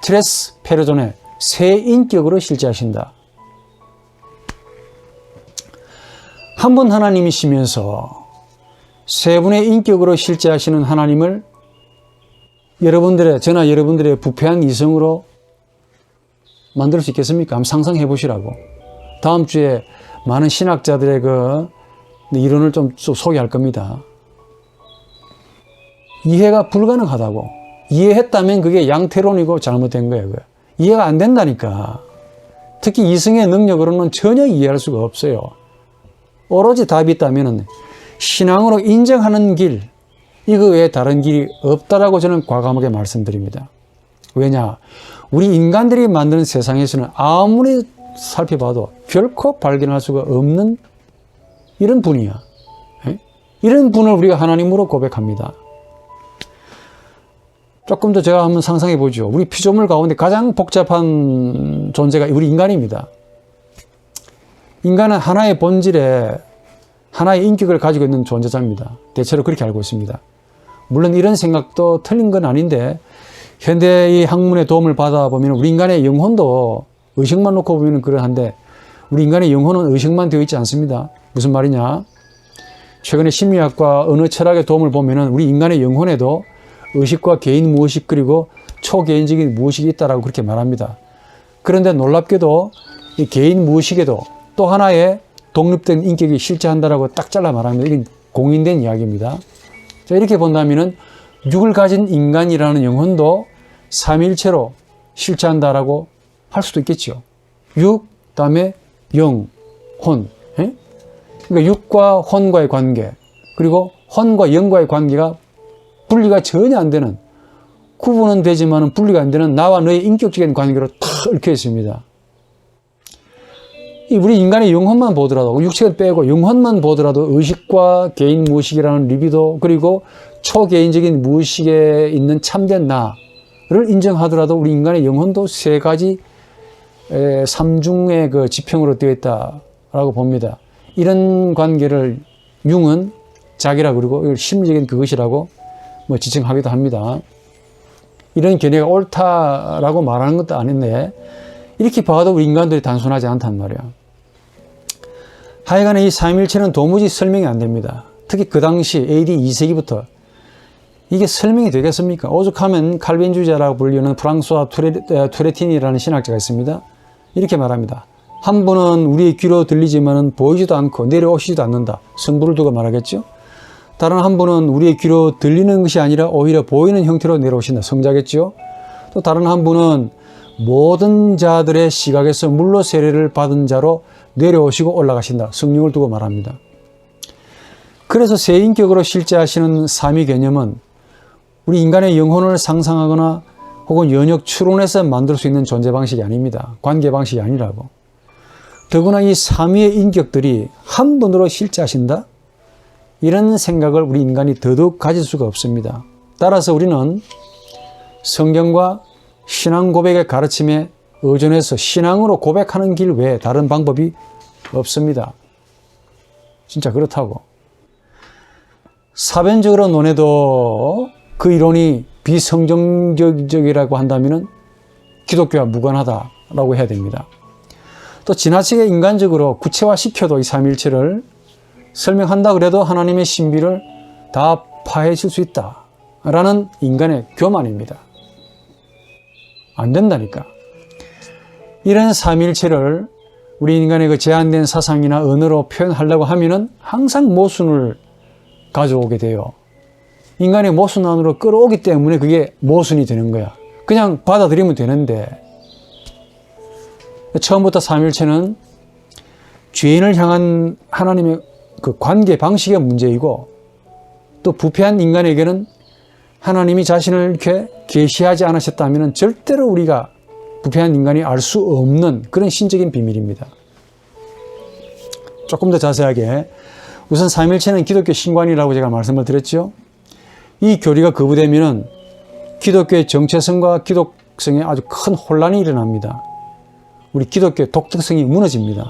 tres personae, 세 인격으로 실제하신다. 한 분 하나님이시면서 세 분의 인격으로 실제하시는 하나님을 저나 여러분들의 부패한 이성으로 만들 수 있겠습니까? 한번 상상해 보시라고. 다음 주에 많은 신학자들의 그 이론을 좀 소개할 겁니다. 이해가 불가능하다고. 이해했다면 그게 양태론이고 잘못된 거예요. 이해가 안 된다니까. 특히 이성의 능력으로는 전혀 이해할 수가 없어요. 오로지 답이 있다면 신앙으로 인정하는 길, 이거 외에 다른 길이 없다라고 저는 과감하게 말씀드립니다. 왜냐? 우리 인간들이 만드는 세상에서는 아무리 살펴봐도 결코 발견할 수가 없는 이런 분이야. 이런 분을 우리가 하나님으로 고백합니다. 조금 더 제가 한번 상상해 보죠. 우리 피조물 가운데 가장 복잡한 존재가 우리 인간입니다. 인간은 하나의 본질에 하나의 인격을 가지고 있는 존재자입니다. 대체로 그렇게 알고 있습니다. 물론 이런 생각도 틀린 건 아닌데 현대의 학문의 도움을 받아보면 우리 인간의 영혼도 의식만 놓고 보면 그러한데 우리 인간의 영혼은 의식만 되어 있지 않습니다. 무슨 말이냐? 최근에 심리학과 언어 철학의 도움을 보면 우리 인간의 영혼에도 의식과 개인 무의식 그리고 초개인적인 무의식이 있다라고 그렇게 말합니다. 그런데 놀랍게도 이 개인 무의식에도 또 하나의 독립된 인격이 실제한다라고 딱 잘라 말합니다. 이건 공인된 이야기입니다. 자, 이렇게 본다면은 육을 가진 인간이라는 영혼도 삼위일체로 실체한다라고 할 수도 있겠죠. 육, 다음에 영, 혼. 그러니까 육과 혼과의 관계, 그리고 혼과 영과의 관계가 분리가 전혀 안 되는, 구분은 되지만 분리가 안 되는 나와 너의 인격적인 관계로 탁 얽혀 있습니다. 우리 인간의 영혼만 보더라도, 육체를 빼고 영혼만 보더라도 의식과 개인 무의식이라는 리비도, 그리고 초개인적인 무의식에 있는 참된 나를 인정하더라도 우리 인간의 영혼도 세 가지 삼중의 그 지평으로 되어 있다라고 봅니다. 이런 관계를 융은 자기라 그러고 이걸 심리적인 그것이라고 지칭하기도 합니다. 이런 견해가 옳다라고 말하는 것도 아닌데 이렇게 봐도 우리 인간들이 단순하지 않단 말이야. 하여간에 이 삼위일체는 도무지 설명이 안 됩니다. 특히 그 당시 AD 2세기부터 이게 설명이 되겠습니까? 오죽하면 칼빈주의자라고 불리는 프랑스와 투레틴이라는 신학자가 있습니다. 이렇게 말합니다. 한 분은 우리의 귀로 들리지만 보이지도 않고 내려오시지도 않는다. 성부를 두고 말하겠죠. 다른 한 분은 우리의 귀로 들리는 것이 아니라 오히려 보이는 형태로 내려오신다. 성자겠죠. 또 다른 한 분은 모든 자들의 시각에서 물로 세례를 받은 자로 내려오시고 올라가신다. 성령을 두고 말합니다. 그래서 새 인격으로 실제하시는 삼위 개념은 우리 인간의 영혼을 상상하거나 혹은 연역 추론해서 만들 수 있는 존재 방식이 아닙니다. 관계 방식이 아니라고. 더구나 이 삼위의 인격들이 한 분으로 실제하신다? 이런 생각을 우리 인간이 더더욱 가질 수가 없습니다. 따라서 우리는 성경과 신앙 고백의 가르침에 의존해서 신앙으로 고백하는 길 외에 다른 방법이 없습니다. 진짜 그렇다고. 사변적으로 논해도 그 이론이 비성경적이라고 한다면 기독교와 무관하다라고 해야 됩니다. 또 지나치게 인간적으로 구체화시켜도 이 삼위일체를 설명한다 그래도 하나님의 신비를 다 파헤칠 수 있다라는 인간의 교만입니다. 안 된다니까. 이런 삼위일체를 우리 인간의 그 제한된 사상이나 언어로 표현하려고 하면은 항상 모순을 가져오게 돼요. 인간의 모순 안으로 끌어오기 때문에 그게 모순이 되는 거야. 그냥 받아들이면 되는데 처음부터 삼위일체는 죄인을 향한 하나님의 그 관계 방식의 문제이고 또 부패한 인간에게는 하나님이 자신을 이렇게 계시하지 않으셨다면 절대로 우리가 부패한 인간이 알 수 없는 그런 신적인 비밀입니다. 조금 더 자세하게 우선 삼위일체는 기독교 신관이라고 제가 말씀을 드렸죠. 이 교리가 거부되면 기독교의 정체성과 기독성에 아주 큰 혼란이 일어납니다. 우리 기독교의 독특성이 무너집니다.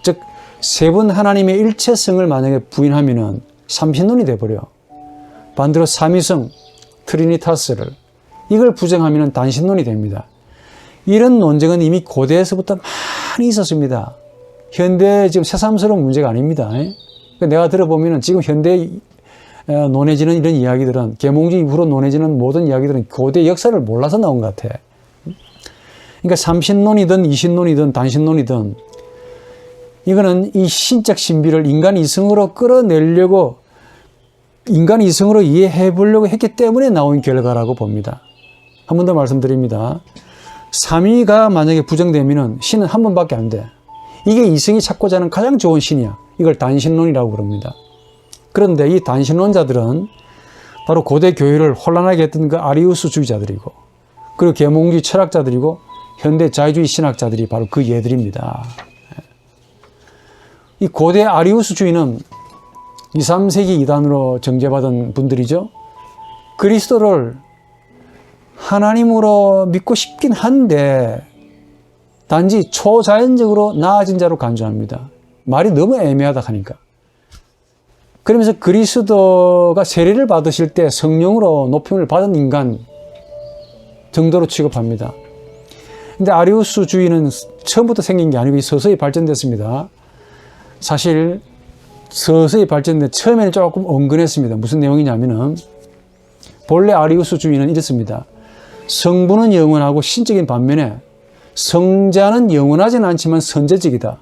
즉 세 분 하나님의 일체성을 만약에 부인하면 삼신론이 돼버려. 반대로 삼위성, 트리니타스를 이걸 부정하면 단신론이 됩니다. 이런 논쟁은 이미 고대에서부터 많이 있었습니다. 현대 지금 새삼스러운 문제가 아닙니다. 내가 들어보면 지금 현대 논해지는 이런 이야기들은 계몽주 이후로 논해지는 모든 이야기들은 고대 역사를 몰라서 나온 것 같아. 그러니까 삼신론이든 이신론이든 단신론이든 이거는 이 신적 신비를 인간 이성으로 끌어내려고, 인간 이성으로 이해해 보려고 했기 때문에 나온 결과라고 봅니다. 한 번 더 말씀드립니다. 삼위가 만약에 부정되면은 신은 한 번밖에 안 돼. 이게 이성이 찾고자 하는 가장 좋은 신이야. 이걸 단신론이라고 부릅니다. 그런데 이 단신론자들은 바로 고대 교회를 혼란하게 했던 그 아리우스주의자들이고, 그리고 계몽주의 철학자들이고, 현대 자유주의 신학자들이 바로 그 예들입니다. 이 고대 아리우스주의는 2, 3세기 이단으로 정죄받은 분들이죠. 그리스도를 하나님으로 믿고 싶긴 한데 단지 초자연적으로 나아진 자로 간주합니다. 말이 너무 애매하다 하니까. 그러면서 그리스도가 세례를 받으실 때 성령으로 높임을 받은 인간 정도로 취급합니다. 근데 아리우스주의는 처음부터 생긴 게 아니고 서서히 발전됐습니다. 사실 서서히 발전돼 처음에는 조금 은근했습니다. 무슨 내용이냐면은 본래 아리우스주의는 이렇습니다. 성부는 영원하고 신적인 반면에 성자는 영원하지는 않지만 선제적이다.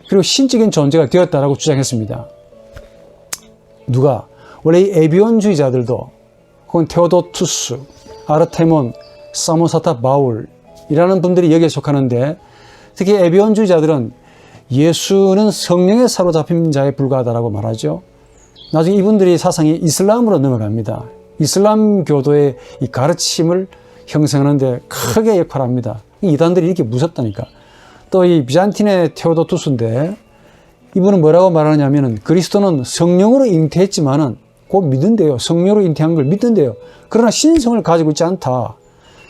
그리고 신적인 존재가 되었다라고 주장했습니다. 누가? 원래 이 에비온주의자들도, 혹은 테오도투스, 아르테몬, 사모사타 바울이라는 분들이 여기에 속하는데, 특히 에비온주의자들은 예수는 성령에 사로잡힌 자에 불과하다라고 말하죠. 나중에 이분들이 사상이 이슬람으로 넘어갑니다. 이슬람 교도의 이 가르침을 형성하는데 크게 역할합니다. 이단들이 이렇게 무섭다니까. 또 이 비잔틴의 테오도투스인데, 이분은 뭐라고 말하냐면은 그리스도는 성령으로 잉태했지만은 곧 믿는데요. 성령으로 잉태한 걸 믿는데요. 그러나 신성을 가지고 있지 않다.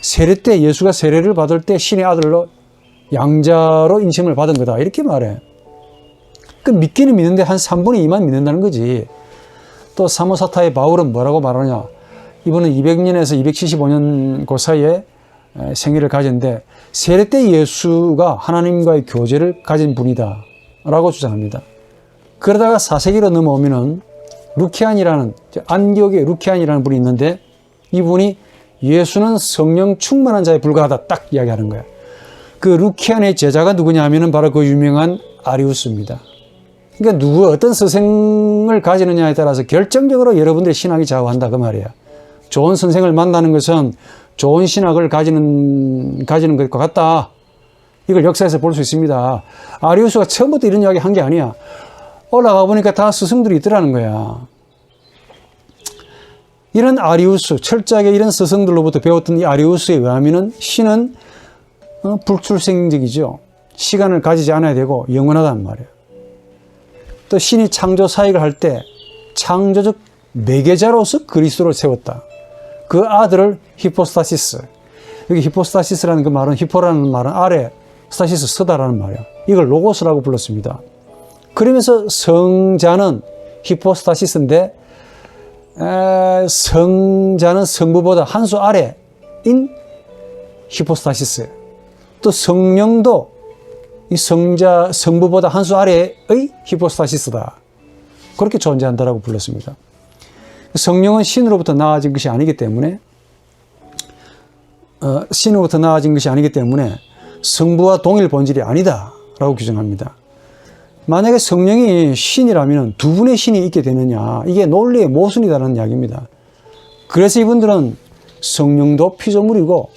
세례 때, 예수가 세례를 받을 때 신의 아들로 양자로 인심을 받은 거다. 이렇게 말해. 그 믿기는 믿는데 한 3분의 2만 믿는다는 거지. 또 사모사타의 바울은 뭐라고 말하냐. 이분은 200년에서 275년 그 사이에 생애를 가졌는데 세례 때 예수가 하나님과의 교제를 가진 분이다 라고 주장합니다. 그러다가 4세기로 넘어오면은 루키안이라는, 안디옥의 루키안이라는 분이 있는데 이분이 예수는 성령 충만한 자에 불과하다 딱 이야기하는 거야. 그 루키안의 제자가 누구냐 하면은 바로 그 유명한 아리우스입니다. 그러니까 어떤 스승을 가지느냐에 따라서 결정적으로 여러분들의 신학이 좌우한다 그 말이야. 좋은 선생을 만나는 것은 좋은 신학을 가지는 것과 같다. 이걸 역사에서 볼 수 있습니다. 아리우스가 처음부터 이런 이야기 한 게 아니야. 올라가 보니까 다 스승들이 있더라는 거야. 이런 아리우스, 철저하게 이런 스승들로부터 배웠던 이 아리우스에 의하면은 신은 불출생적이죠. 시간을 가지지 않아야 되고 영원하단 말이에요. 또 신이 창조 사역을 할 때 창조적 매개자로서 그리스도를 세웠다. 그 아들을 히포스타시스. 여기 히포스타시스라는 그 말은, 히포라는 말은 아래, 스타시스 서다라는 말이야. 이걸 로고스라고 불렀습니다. 그러면서 성자는 히포스타시스인데, 성자는 성부보다 한 수 아래인 히포스타시스. 또 성령도 이 성부보다 한 수 아래의 히포스타시스다. 그렇게 존재한다라고 불렀습니다. 성령은 신으로부터 나아진 것이 아니기 때문에, 성부와 동일 본질이 아니다라고 규정합니다. 만약에 성령이 신이라면 두 분의 신이 있게 되느냐, 이게 논리의 모순이다라는 이야기입니다. 그래서 이분들은 성령도 피조물이고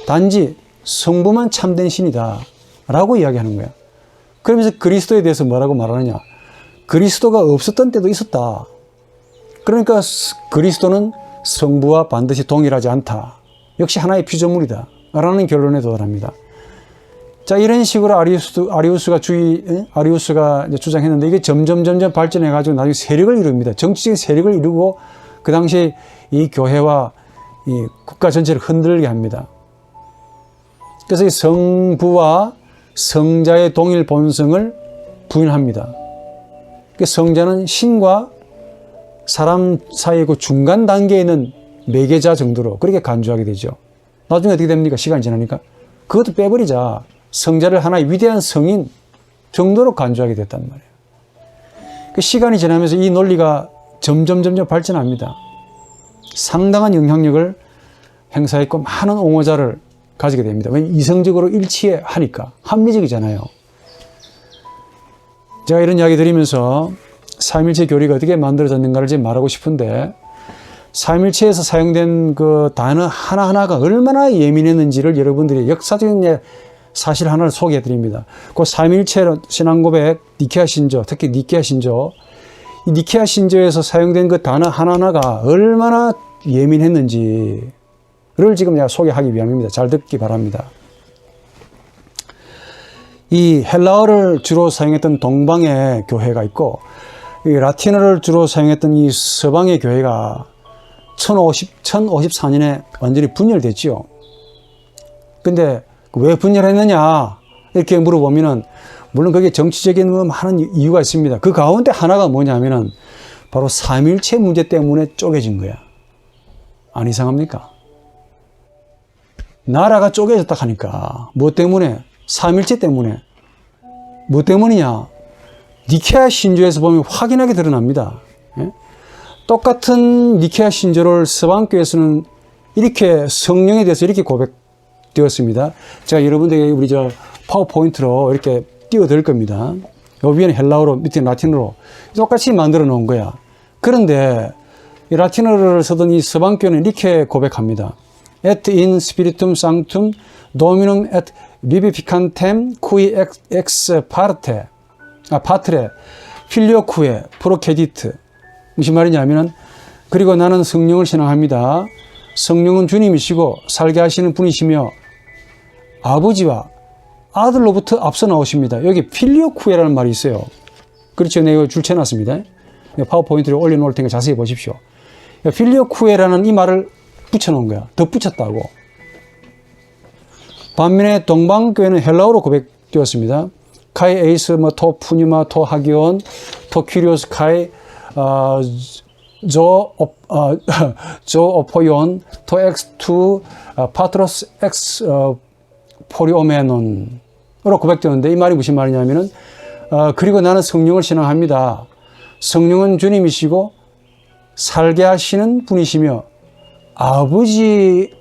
단지 성부만 참된 신이다 라고 이야기하는 거야. 그러면서 그리스도에 대해서 뭐라고 말하느냐, 그리스도가 없었던 때도 있었다. 그러니까 그리스도는 성부와 반드시 동일하지 않다. 역시 하나의 피조물이다 라는 결론에 도달합니다. 자, 이런 식으로 아리우스가 이제 주장했는데, 이게 점점 발전해가지고 나중에 세력을 이룹니다. 정치적인 세력을 이루고 그 당시에 이 교회와 이 국가 전체를 흔들게 합니다. 그래서 이 성부와 성자의 동일 본성을 부인합니다. 성자는 신과 사람 사이의 그 중간 단계에 있는 매개자 정도로 그렇게 간주하게 되죠. 나중에 어떻게 됩니까? 시간이 지나니까 그것도 빼버리자. 성자를 하나의 위대한 성인 정도로 간주하게 됐단 말이에요. 시간이 지나면서 이 논리가 점점 발전합니다. 상당한 영향력을 행사했고 많은 옹호자를 가지게 됩니다. 왜냐하면 이성적으로 일치하니까 합리적이잖아요. 제가 이런 이야기 드리면서 삼일체 교리가 어떻게 만들어졌는가를 지금 말하고 싶은데, 삼일체에서 사용된 그 단어 하나하나가 얼마나 예민했는지를 여러분들이 역사적인 사실 하나를 소개해 드립니다. 그 삼일체 신앙 고백, 니케아 신조, 특히 니케아 신조, 이 니케아 신조에서 사용된 그 단어 하나하나가 얼마나 예민했는지를 지금 내가 소개하기 위함입니다. 잘 듣기 바랍니다. 이 헬라어를 주로 사용했던 동방의 교회가 있고, 이 라틴어를 주로 사용했던 이 서방의 교회가 1054년에 완전히 분열됐지요. 근데 왜 분열했느냐 이렇게 물어보면은, 물론 그게 정치적인 많은 이유가 있습니다. 그 가운데 하나가 뭐냐면은 바로 삼일체 문제 때문에 쪼개진 거야. 안 이상합니까? 나라가 쪼개졌다 하니까 뭐 때문에? 삼일체 때문에. 뭐 때문이냐? 니케아 신조에서 보면 확연하게 드러납니다. 예? 똑같은 니케아 신조를 서방교에서는 이렇게 성령에 대해서 이렇게 고백되었습니다. 제가 여러분들에게 우리 파워포인트로 이렇게 띄워드릴 겁니다. 요 위에는 헬라어로, 밑에는 라틴어로 똑같이 만들어 놓은 거야. 그런데 이 라틴어를 쓰던 이 서방교는 이렇게 고백합니다. Et in spiritum sanctum dominum et vivificantem qui ex parte patre filioque procedit. 무슨 말이냐면은, 그리고 나는 성령을 신앙합니다. 성령은 주님이시고 살게 하시는 분이시며 아버지와 아들로부터 앞서 나오십니다. 여기 필리오쿠에라는 말이 있어요. 그렇죠. 내가 줄쳐놨습니다. 파워포인트를 올려놓을 테니까 자세히 보십시오. 필리오쿠에라는 이 말을 붙여놓은 거야. 덧붙였다고. 반면에 동방교회는 헬라어로 고백되었습니다. 카이 에이스 토 푸니마 토 하기온 토 큐리오스 카이 조 오포이온 토 엑스 투 파트로스 엑스 포리오메논으로 고백되는데, 이 말이 무슨 말이냐면은 그리고 나는 성령을 신앙합니다. 성령은 주님이시고 살게 하시는 분이시며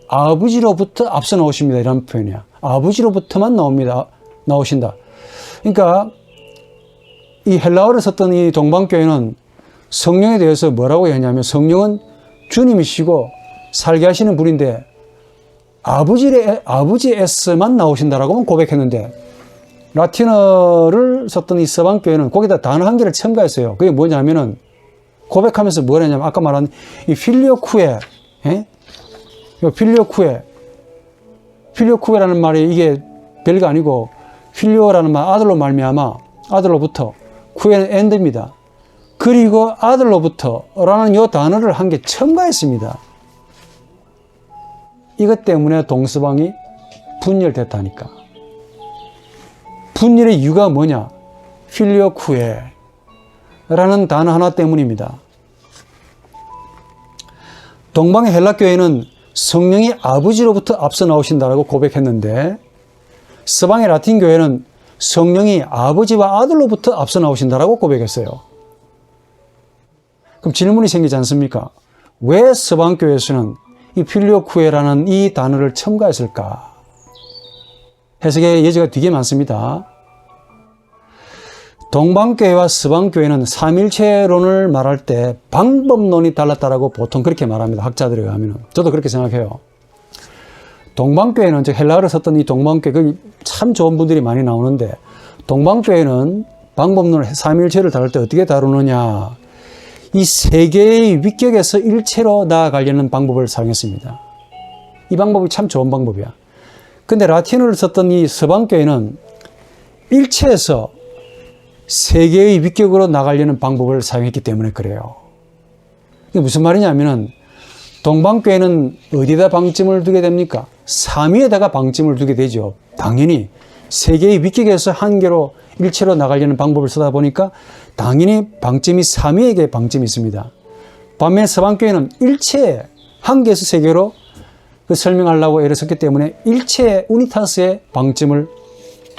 아버지로부터 앞서 나오십니다. 이런 표현이야. 아버지로부터만 나오신다. 그러니까 이 헬라어를 썼던 이 동방교회는 성령에 대해서 뭐라고 했냐면, 성령은 주님이시고 살게 하시는 분인데 아버지에서만 나오신다라고 고백했는데, 라틴어를 썼던 이 서방교회는 거기다 단어 한 개를 첨가했어요. 그게 뭐냐면은, 고백하면서 뭘 했냐면, 아까 말한 이 필리오쿠에, 필리오쿠에라는 말이 이게 별거 아니고, 필리오라는 말, 아들로 말미암아, 아들로부터, 쿠에는 엔드입니다. 그리고 아들로부터라는 이 단어를 한 개 첨가했습니다. 이것 때문에 동서방이 분열됐다니까. 분열의 이유가 뭐냐? 필리오쿠에라는 단어 하나 때문입니다. 동방의 헬라교회는 성령이 아버지로부터 앞서 나오신다라고 고백했는데, 서방의 라틴 교회는 성령이 아버지와 아들로부터 앞서 나오신다라고 고백했어요. 그럼 질문이 생기지 않습니까? 왜 서방교회에서는 이 필리오쿠에라는 이 단어를 첨가했을까? 해석의 여지가 되게 많습니다. 동방교회와 서방교회는 삼일체론을 말할 때 방법론이 달랐다라고 보통 그렇게 말합니다. 학자들에 의하면. 저도 그렇게 생각해요. 동방교회는, 즉 헬라어를 썼던 이 동방교회, 참 좋은 분들이 많이 나오는데, 동방교회는 방법론을, 삼일체를 다룰 때 어떻게 다루느냐, 이 세 개의 위격에서 일체로 나아가려는 방법을 사용했습니다. 이 방법이 참 좋은 방법이야. 근데 라틴어를 썼던 이 서방교회는 일체에서 세 개의 위격으로 나가려는 방법을 사용했기 때문에 그래요. 이게 무슨 말이냐면은, 동방교회는 어디에다 방점을 두게 됩니까? 삼위에다가 방점을 두게 되죠. 당연히 세 개의 위격에서 한 개로 일체로 나가려는 방법을 쓰다 보니까 당연히 방점이 삼위에게 방점이 있습니다. 반면에 서방교회는 일체 한 개에서 세 개로 설명하려고 애를 썼기 때문에 일체 우니타스에 방점을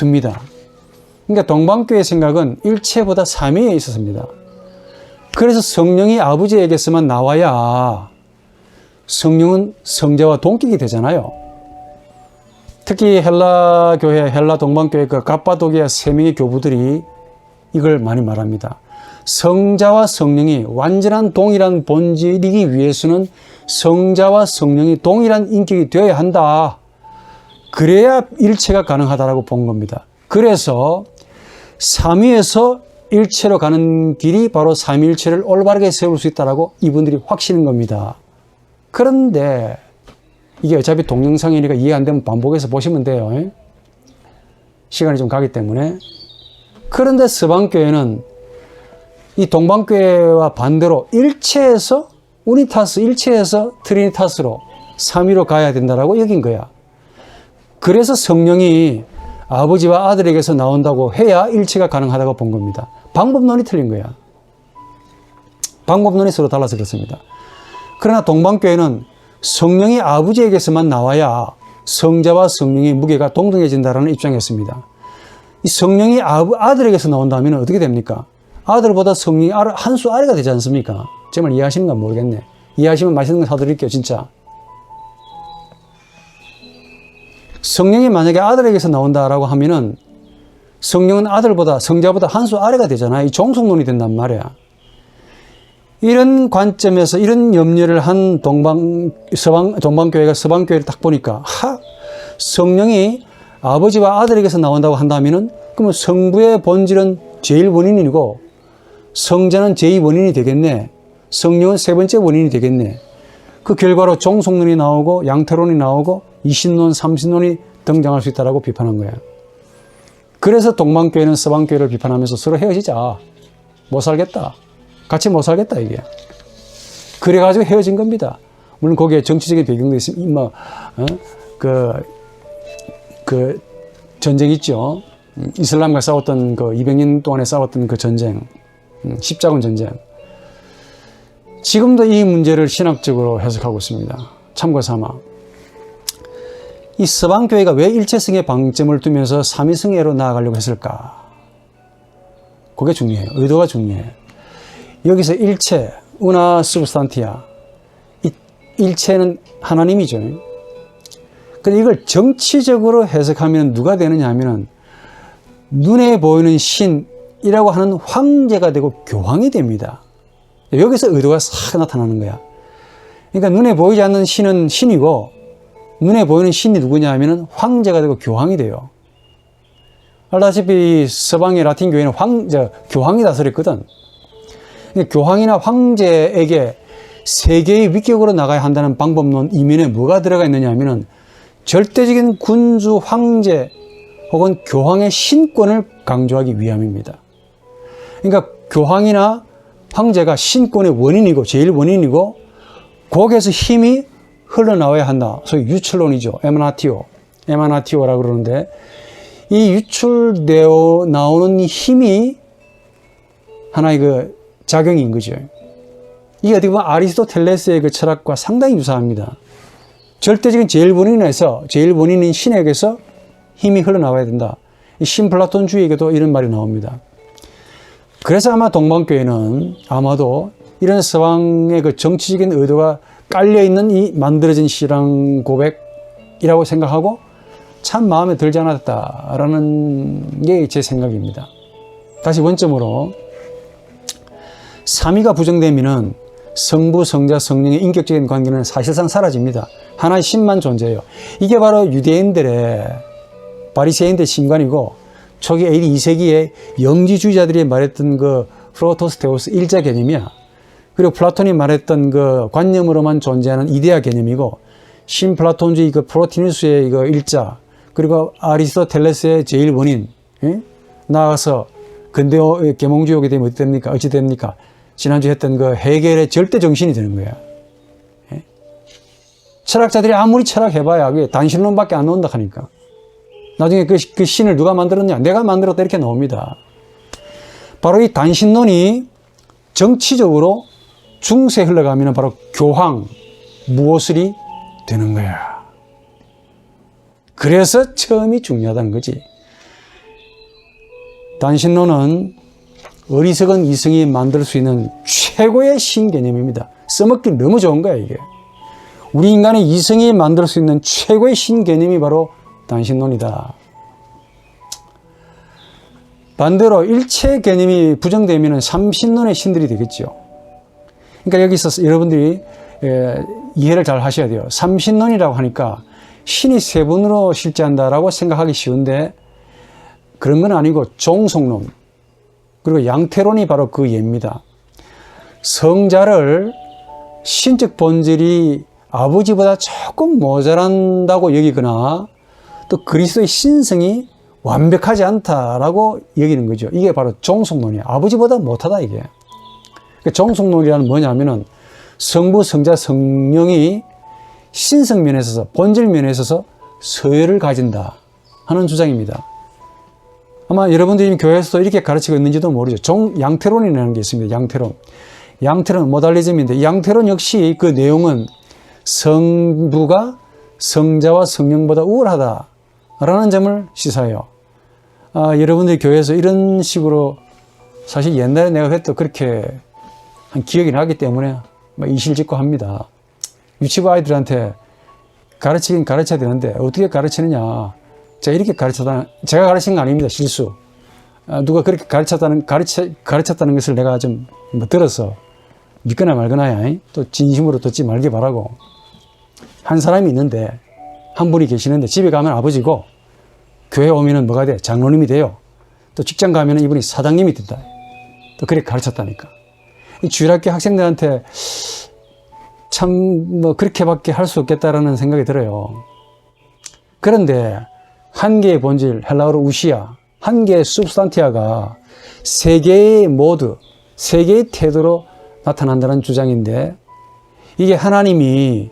둡니다. 그러니까 동방교회의 생각은 일체보다 삼위에 있었습니다. 그래서 성령이 아버지에게서만 나와야 성령은 성자와 동격이 되잖아요. 특히 헬라 교회, 헬라 동방교회 그 갑바도기아 세 명의 교부들이 이걸 많이 말합니다. 성자와 성령이 완전한 동일한 본질이기 위해서는 성자와 성령이 동일한 인격이 되어야 한다. 그래야 일체가 가능하다라고 본 겁니다. 그래서 삼위에서 일체로 가는 길이 바로 삼위일체를 올바르게 세울 수 있다라고 이분들이 확신한 겁니다. 그런데 이게 어차피 동영상이니까 이해 안 되면 반복해서 보시면 돼요. 시간이 좀 가기 때문에. 그런데 서방교회는 이 동방교회와 반대로 일체에서 우니타스, 일체에서 트리니타스로 삼위로 가야 된다라고 여긴 거야. 그래서 성령이 아버지와 아들에게서 나온다고 해야 일체가 가능하다고 본 겁니다. 방법론이 틀린 거야. 방법론이 서로 달라서 그렇습니다. 그러나 동방교회는 성령이 아버지에게서만 나와야 성자와 성령의 무게가 동등해진다는 입장이었습니다. 이 성령이 아들에게서 나온다면 어떻게 됩니까? 아들보다 성령이 한 수 아래가 되지 않습니까? 정말 이해하시는 건 모르겠네. 이해하시면 맛있는 거 사드릴게요, 진짜. 성령이 만약에 아들에게서 나온다라고 하면은 성령은 성자보다 한 수 아래가 되잖아요. 이 종속론이 된단 말이야. 이런 관점에서 이런 염려를 한 동방교회가 서방교회를 딱 보니까, 성령이 아버지와 아들에게서 나온다고 한다면은, 그러면 성부의 본질은 제일 원인이고, 성자는 제2원인이 되겠네. 성령은 세 번째 원인이 되겠네. 그 결과로 종속론이 나오고, 양태론이 나오고, 이신론, 삼신론이 등장할 수 있다라고 비판한 거야. 그래서 동방교회는 서방교회를 비판하면서 서로 헤어지자. 못 살겠다. 같이 못 살겠다, 이게. 그래가지고 헤어진 겁니다. 물론 거기에 정치적인 배경도 있습니다. 전쟁 있죠. 이슬람과 싸웠던 200년 동안에 싸웠던 그 전쟁. 십자군 전쟁. 지금도 이 문제를 신학적으로 해석하고 있습니다. 참고 삼아. 이 서방교회가 왜 일체성에 방점을 두면서 삼위성애로 나아가려고 했을까? 그게 중요해요. 의도가 중요해요. 여기서 일체, 우나 스브스탄티아, 이 일체는 하나님이죠. 근데 이걸 정치적으로 해석하면 누가 되느냐 하면은 눈에 보이는 신이라고 하는 황제가 되고 교황이 됩니다. 여기서 의도가 싹 나타나는 거야. 그러니까 눈에 보이지 않는 신은 신이고 눈에 보이는 신이 누구냐 하면은 황제가 되고 교황이 돼요. 알다시피 서방의 라틴 교회는 교황이 다스렸거든. 교황이나 황제에게 세계의 위격으로 나가야 한다는 방법론 이면에 뭐가 들어가 있느냐 하면은 절대적인 군주, 황제 혹은 교황의 신권을 강조하기 위함입니다. 그러니까 교황이나 황제가 신권의 원인이고 제일 원인이고 거기에서 힘이 흘러나와야 한다. 소위 유출론이죠. 에마나티오라고 그러는데 이 유출되어 나오는 힘이 하나의 작용인 거죠. 이게 어떻게 보면 아리스토텔레스의 그 철학과 상당히 유사합니다. 절대적인 제일 원인인 신에게서 힘이 흘러나와야 된다. 이 신플라톤주의에게도 이런 말이 나옵니다. 그래서 아마 동방교회는 아마도 이런 서방의 그 정치적인 의도가 깔려있는 이 만들어진 신앙 고백이라고 생각하고 참 마음에 들지 않았다라는 게 제 생각입니다. 다시 원점으로 삼위가 부정되면은 성부, 성자, 성령의 인격적인 관계는 사실상 사라집니다. 하나의 신만 존재해요. 이게 바로 유대인들의 바리새인들의 신관이고 초기 AD 2세기에 영지주의자들이 말했던 그 프로토스테우스 일자 개념이야. 그리고 플라톤이 말했던 그 관념으로만 존재하는 이데아 개념이고 신플라톤주의 그 프로티누스의 이거 일자 그리고 아리스토텔레스의 제일 원인 나아가서 근대어 계몽주의 오게 되면 어찌 됩니까? 어찌 됩니까? 지난주에 했던 그 해겔의 절대 정신이 되는 거야. 철학자들이 아무리 철학해봐야 그게 단신론밖에 안 나온다 하니까. 나중에 그 신을 누가 만들었냐? 내가 만들었다 이렇게 나옵니다. 바로 이 단신론이 정치적으로 중세에 흘러가면 바로 교황, 무오슬이 되는 거야. 그래서 처음이 중요하다는 거지. 단신론은 어리석은 이성이 만들 수 있는 최고의 신개념입니다. 써먹기 너무 좋은 거야, 이게. 우리 인간의 이성이 만들 수 있는 최고의 신개념이 바로 단신론이다. 반대로 일체 개념이 부정되면 삼신론의 신들이 되겠죠. 그러니까 여기서 여러분들이 이해를 잘 하셔야 돼요. 삼신론이라고 하니까 신이 세 분으로 실제한다라고 생각하기 쉬운데 그런 건 아니고 종속론 그리고 양태론이 바로 그 예입니다. 성자를 신적 본질이 아버지보다 조금 모자란다고 여기거나 또 그리스도의 신성이 완벽하지 않다라고 여기는 거죠. 이게 바로 종속론이에요. 아버지보다 못하다 이게. 그러니까 종속론이라는 뭐냐면은 성부, 성자, 성령이 신성 면에 있어서 본질 면에 있어서 서열을 가진다 하는 주장입니다. 아마 여러분들이 교회에서도 이렇게 가르치고 있는지도 모르죠. 양태론이라는 게 있습니다. 양태론 모달리즘인데 양태론 역시 그 내용은 성부가 성자와 성령보다 우월하다라는 점을 시사해요. 여러분들이 교회에서 이런 식으로 사실 옛날에 내가 그때 그렇게 한 기억이 나기 때문에 이실직고 합니다. 유치부 아이들한테 가르치긴 가르쳐야 되는데 어떻게 가르치느냐. 제가 이렇게 제가 가르친 거 아닙니다. 실수. 누가 그렇게 가르쳤다는 것을 내가 좀 들어서 믿거나 말거나야 또 진심으로 듣지 말기 바라고. 한 사람이 있는데 한 분이 계시는데 집에 가면 아버지고 교회 오면은 뭐가 돼? 장로님이 돼요. 또 직장 가면은 이분이 사장님이 된다. 또 그렇게 가르쳤다니까. 이 주일학교 학생들한테 참 그렇게밖에 할 수 없겠다라는 생각이 들어요. 그런데 한 개의 본질, 헬라어로 우시아, 한 개의 substantia가 세 개의 모드, 세 개의 태도로 나타난다는 주장인데 이게 하나님이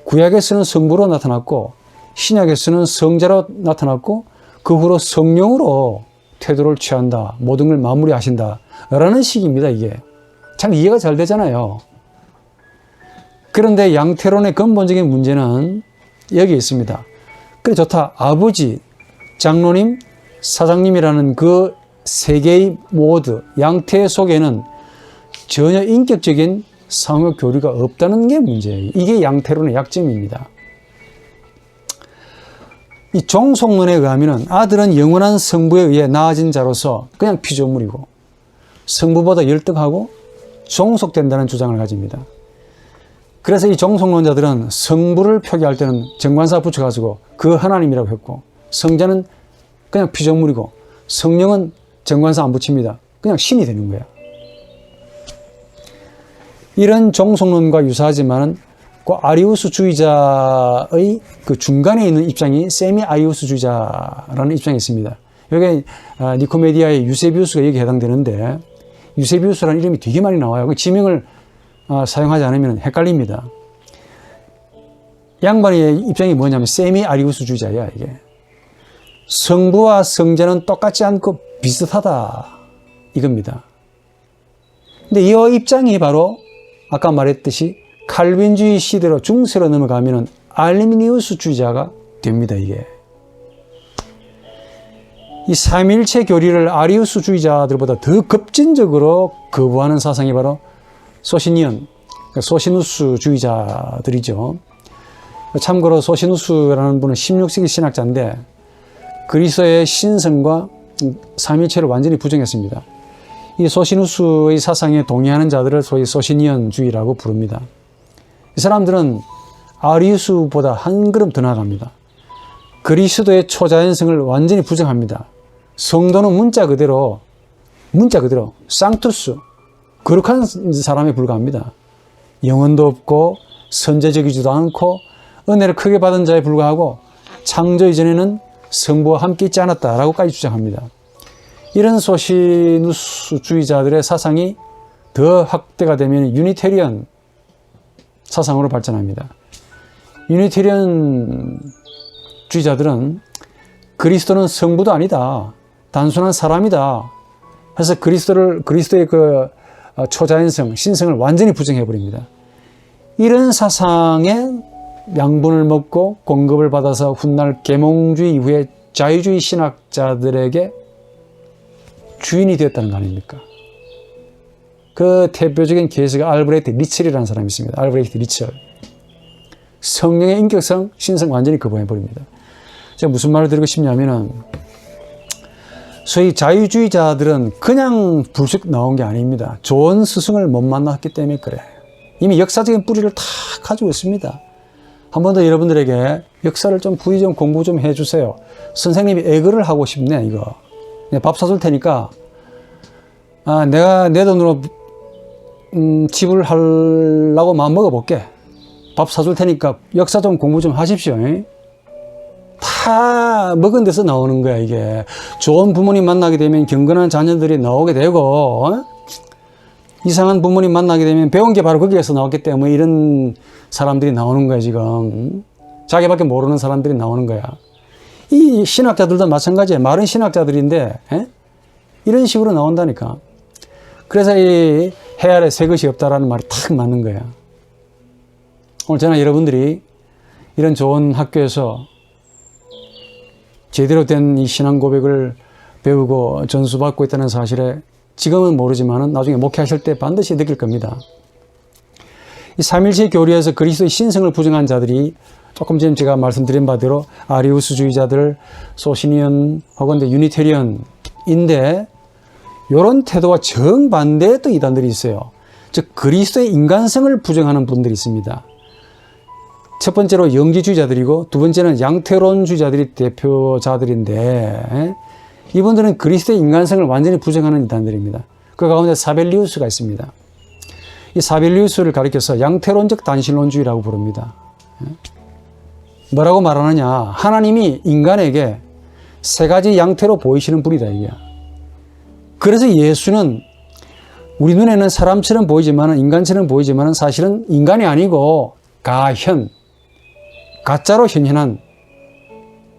구약에서는 성부로 나타났고 신약에서는 성자로 나타났고 그 후로 성령으로 태도를 취한다. 모든 걸 마무리하신다. 라는 식입니다. 이게. 참 이해가 잘 되잖아요. 그런데 양태론의 근본적인 문제는 여기 있습니다. 그래 좋다. 아버지, 장로님, 사장님이라는 그 세 개의 모드, 양태 속에는 전혀 인격적인 상호 교류가 없다는 게 문제예요. 이게 양태론의 약점입니다. 이 종속론에 의하면 아들은 영원한 성부에 의해 낳아진 자로서 그냥 피조물이고 성부보다 열등하고 종속된다는 주장을 가집니다. 그래서 이 종속론자들은 성부를 표기할 때는 정관사 붙여가지고 그 하나님이라고 했고 성자는 그냥 피조물이고 성령은 정관사 안 붙입니다. 그냥 신이 되는 거야. 이런 종속론과 유사하지만 그 아리우스주의자의 그 중간에 있는 입장이 세미 아리우스주의자라는 입장이 있습니다. 여기 니코메디아의 유세비우스가 여기 해당되는데 유세비우스라는 이름이 되게 많이 나와요. 그 지명을 사용하지 않으면 헷갈립니다. 양반의 입장이 뭐냐면 세미 아리우스주의자야 이게. 성부와 성자는 똑같지 않고 비슷하다 이겁니다. 근데 이 입장이 바로 아까 말했듯이 칼빈주의 시대로 중세로 넘어가면 알미니우스주의자가 됩니다. 이게. 이 삼위일체 교리를 아리우스주의자들보다 더 급진적으로 거부하는 사상이 바로 소시니언, 소시누스주의자들이죠. 참고로 소시누스라는 분은 16세기 신학자인데 그리스도의 신성과 삼위일체를 완전히 부정했습니다. 이 소시누스의 사상에 동의하는 자들을 소위 소시니언주의라고 부릅니다. 이 사람들은 아리우스보다 한 걸음 더 나아갑니다. 그리스도의 초자연성을 완전히 부정합니다. 성도는 문자 그대로 쌍투스, 거룩한 사람에 불과합니다. 영혼도 없고 선제적이지도 않고 은혜를 크게 받은 자에 불과하고 창조 이전에는 성부와 함께 있지 않았다라고까지 주장합니다. 이런 소시누스주의자들의 사상이 더 확대가 되면 유니테리언 사상으로 발전합니다. 유니테리언 주의자들은 그리스도는 성부도 아니다. 단순한 사람이다. 그래서 그리스도의 그 초자연성, 신성을 완전히 부정해버립니다. 이런 사상에 양분을 먹고 공급을 받아서 훗날 계몽주의 이후에 자유주의 신학자들에게 주인이 되었다는 거 아닙니까? 그 대표적인 케이스가 알브레히트 리첼이라는 사람이 있습니다. 알브레히트 리첼. 성령의 인격성, 신성 완전히 거부해버립니다. 제가 무슨 말을 드리고 싶냐면은 소위 자유주의자들은 그냥 불쑥 나온 게 아닙니다. 좋은 스승을 못 만났기 때문에 그래. 이미 역사적인 뿌리를 다 가지고 있습니다. 한 번 더 여러분들에게 역사를 좀 부위 좀 공부 좀 해주세요. 선생님이 애글을 하고 싶네, 이거. 밥 사줄 테니까, 내가 내 돈으로, 집을 하려고 마음 먹어볼게. 밥 사줄 테니까 역사 좀 공부 좀 하십시오. 다 먹은 데서 나오는 거야, 이게. 좋은 부모님 만나게 되면 경건한 자녀들이 나오게 되고, 이상한 부모님 만나게 되면 배운 게 바로 거기에서 나왔기 때문에 이런 사람들이 나오는 거야, 지금. 자기밖에 모르는 사람들이 나오는 거야. 이 신학자들도 마찬가지야. 마른 신학자들인데, 이런 식으로 나온다니까. 그래서 이 해 아래 새 것이 없다라는 말이 탁 맞는 거야. 오늘 저는 여러분들이 이런 좋은 학교에서 제대로 된 이 신앙 고백을 배우고 전수받고 있다는 사실에 지금은 모르지만 나중에 목회하실 때 반드시 느낄 겁니다. 이 삼일체 교리에서 그리스도의 신성을 부정한 자들이 조금 전에 제가 말씀드린 바대로 아리우스주의자들, 소시니언 혹은 유니테리언인데 이런 태도와 정반대의 또 이단들이 있어요. 즉 그리스도의 인간성을 부정하는 분들이 있습니다. 첫 번째로 영지주의자들이고 두 번째는 양태론주의자들이 대표자들인데 이분들은 그리스도의 인간성을 완전히 부정하는 이단들입니다. 그 가운데 사벨리우스가 있습니다. 이 사벨리우스를 가리켜서 양태론적 단신론주의라고 부릅니다. 뭐라고 말하느냐? 하나님이 인간에게 세 가지 양태로 보이시는 분이다, 이게. 그래서 예수는 우리 눈에는 사람처럼 보이지만, 인간처럼 보이지만 사실은 인간이 아니고 가현, 가짜로 현현한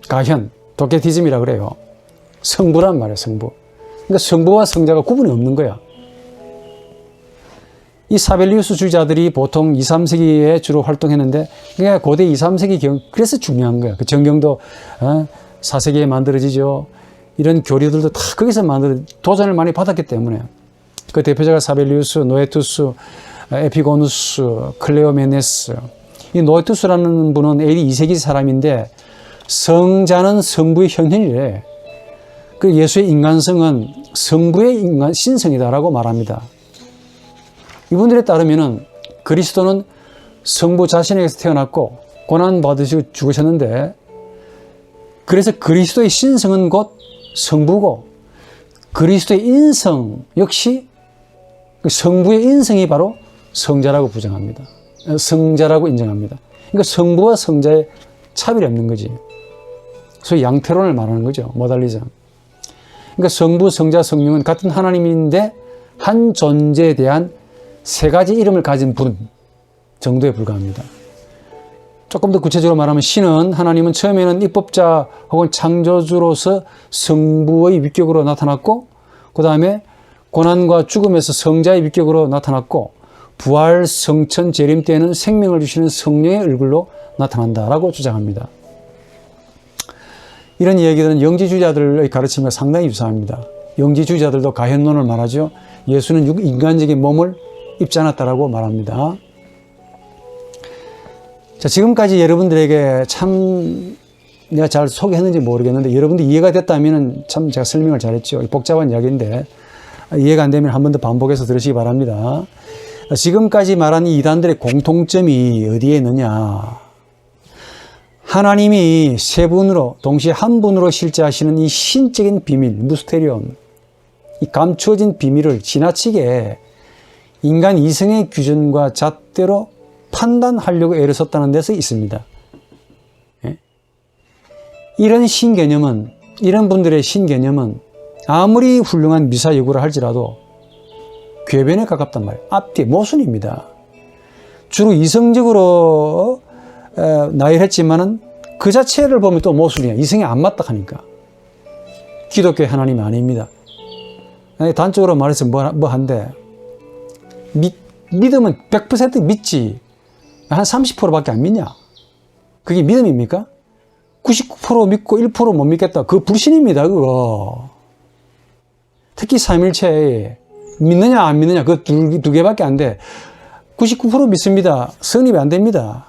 가현, 도케티즘이라고 그래요. 성부란 말이에요, 성부. 그러니까 성부와 성자가 구분이 없는 거야. 이 사벨리우스 주의자들이 보통 2, 3세기에 주로 활동했는데, 그러니까 고대 2, 3세기 그래서 중요한 거야. 그 정경도 4세기에 만들어지죠. 이런 교리들도 다 거기서 도전을 많이 받았기 때문에. 그 대표자가 사벨리우스, 노에투스, 에피고누스, 클레오메네스. 이 노에투스라는 분은 AD 2세기 사람인데, 성자는 성부의 현현이래. 그 예수의 인간성은 성부의 신성이다라고 말합니다. 이분들에 따르면은 그리스도는 성부 자신에게서 태어났고 고난 받으시고 죽으셨는데, 그래서 그리스도의 신성은 곧 성부고 그리스도의 인성 역시 성부의 인성이 바로 성자라고 부정합니다. 성자라고 인정합니다. 그러니까 성부와 성자의 차별이 없는 거지. 소위 양태론을 말하는 거죠. 모달리즘. 그러니까 성부, 성자, 성령은 같은 하나님인데 한 존재에 대한 세 가지 이름을 가진 분 정도에 불과합니다. 조금 더 구체적으로 말하면 신은, 하나님은 처음에는 입법자 혹은 창조주로서 성부의 위격으로 나타났고, 그 다음에 고난과 죽음에서 성자의 위격으로 나타났고, 부활, 성천, 재림 때에는 생명을 주시는 성령의 얼굴로 나타난다라고 주장합니다. 이런 이야기들은 영지주의자들의 가르침과 상당히 유사합니다. 영지주의자들도 가현론을 말하죠. 예수는 인간적인 몸을 입지 않았다라고 말합니다. 자, 지금까지 여러분들에게 참 내가 잘 소개했는지 모르겠는데 여러분들 이해가 됐다면 참 제가 설명을 잘했죠. 복잡한 이야기인데 이해가 안 되면 한 번 더 반복해서 들으시기 바랍니다. 지금까지 말한 이 이단들의 공통점이 어디에 있느냐? 하나님이 세 분으로 동시에 한 분으로 실제하시는 이 신적인 비밀, 무스테리온, 이 감추어진 비밀을 지나치게 인간 이성의 기준과 잣대로 판단하려고 애를 썼다는 데서 있습니다. 이런 신개념은, 이런 분들의 신개념은 아무리 훌륭한 미사여구를 할지라도 궤변에 가깝단 말이에요. 앞뒤 모순입니다. 주로 이성적으로 나열했지만은 그 자체를 보면 또 모순이야. 이성에 안 맞다 하니까. 기독교의 하나님이 아닙니다. 단적으로 말해서 뭐 한데, 믿음은 100% 믿지. 한 30%밖에 안 믿냐? 그게 믿음입니까? 99% 믿고 1% 못 믿겠다. 그거 불신입니다, 그거. 특히 삼일체 믿느냐 안 믿느냐 그 두 개밖에 안 돼. 99% 믿습니다. 성립이 안 됩니다.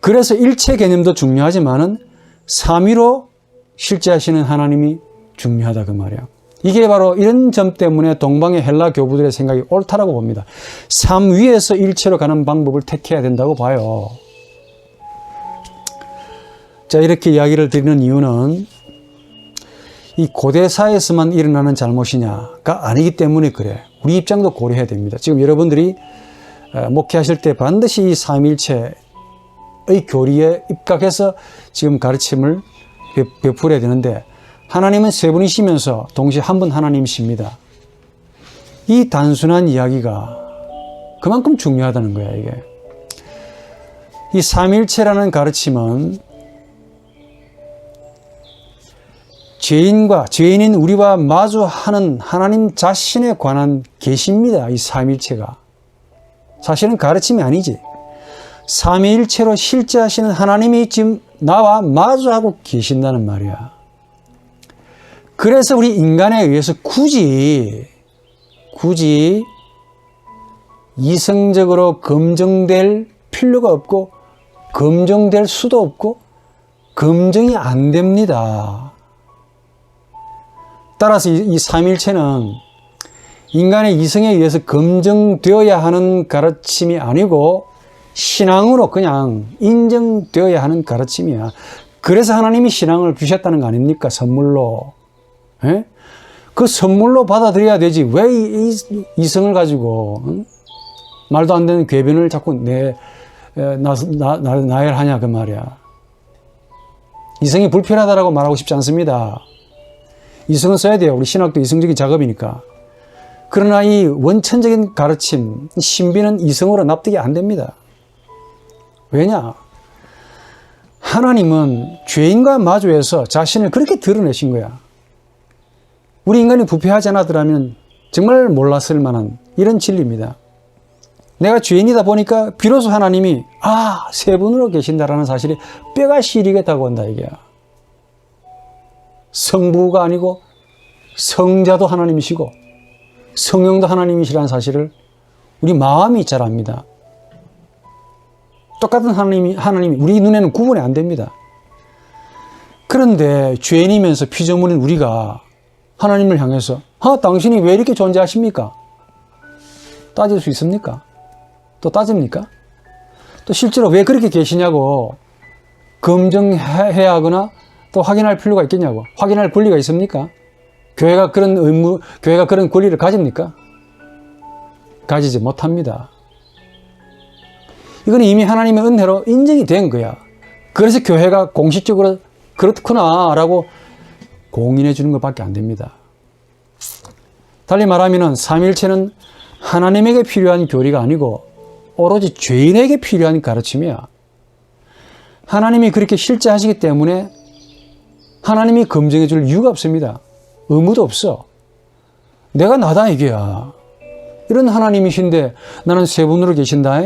그래서 일체 개념도 중요하지만은 삼위로 실제하시는 하나님이 중요하다 그 말이야. 이게 바로 이런 점 때문에 동방의 헬라 교부들의 생각이 옳다라고 봅니다. 삶 위에서 일체로 가는 방법을 택해야 된다고 봐요. 자, 이렇게 이야기를 드리는 이유는 이 고대사에서만 일어나는 잘못이냐가 아니기 때문에 그래. 우리 입장도 고려해야 됩니다. 지금 여러분들이 목회하실 때 반드시 이 삼위일체의 교리에 입각해서 지금 가르침을 베풀어야 되는데, 하나님은 세 분이시면서 동시에 한 분 하나님이십니다. 이 단순한 이야기가 그만큼 중요하다는 거야, 이게. 이 삼위일체라는 가르침은 죄인인 우리와 마주하는 하나님 자신에 관한 계시입니다. 이 삼위일체가. 사실은 가르침이 아니지. 삼위일체로 실제하시는 하나님이 지금 나와 마주하고 계신다는 말이야. 그래서 우리 인간에 의해서 굳이 이성적으로 검증될 필요가 없고, 검증될 수도 없고, 검증이 안 됩니다. 따라서 이 삼위일체는 인간의 이성에 의해서 검증되어야 하는 가르침이 아니고 신앙으로 그냥 인정되어야 하는 가르침이야. 그래서 하나님이 신앙을 주셨다는 거 아닙니까? 선물로. 에? 그 선물로 받아들여야 되지. 왜 이성을 가지고 말도 안 되는 궤변을 자꾸 나열하냐 그 말이야. 이성이 불필요하다라고 말하고 싶지 않습니다. 이성은 써야 돼요. 우리 신학도 이성적인 작업이니까. 그러나 이 원천적인 가르침, 신비는 이성으로 납득이 안 됩니다. 왜냐? 하나님은 죄인과 마주해서 자신을 그렇게 드러내신 거야. 우리 인간이 부패하지 않았더라면 정말 몰랐을 만한 이런 진리입니다. 내가 죄인이다 보니까 비로소 하나님이 세 분으로 계신다라는 사실이 뼈가 시리게 다가온다 이게야. 성부가 아니고 성자도 하나님이시고 성령도 하나님이시라는 사실을 우리 마음이 잘 압니다. 똑같은 하나님이 우리 눈에는 구분이 안 됩니다. 그런데 죄인이면서 피조물인 우리가 하나님을 향해서 당신이 왜 이렇게 존재하십니까? 따질 수 있습니까? 또 따집니까? 또 실제로 왜 그렇게 계시냐고 검증해야 하거나 또 확인할 필요가 있겠냐고. 확인할 권리가 있습니까? 교회가 그런 권리를 가집니까? 가지지 못합니다. 이건 이미 하나님의 은혜로 인정이 된 거야. 그래서 교회가 공식적으로 그렇구나 라고 공인해 주는 것밖에 안 됩니다. 달리 말하면 삼위일체는 하나님에게 필요한 교리가 아니고 오로지 죄인에게 필요한 가르침이야. 하나님이 그렇게 실제하시기 때문에 하나님이 검증해 줄 이유가 없습니다. 의무도 없어. 내가 나다 이게야. 이런 하나님이신데 나는 세 분으로 계신다.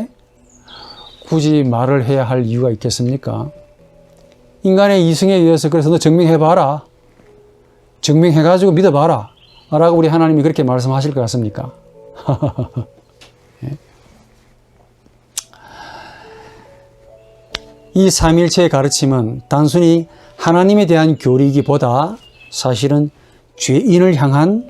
굳이 말을 해야 할 이유가 있겠습니까? 인간의 이성에 의해서 그래서 너 증명해봐라. 증명해가지고 믿어봐라. 라고 우리 하나님이 그렇게 말씀하실 것 같습니까? 이 삼위일체의 가르침은 단순히 하나님에 대한 교리이기보다 사실은 죄인을 향한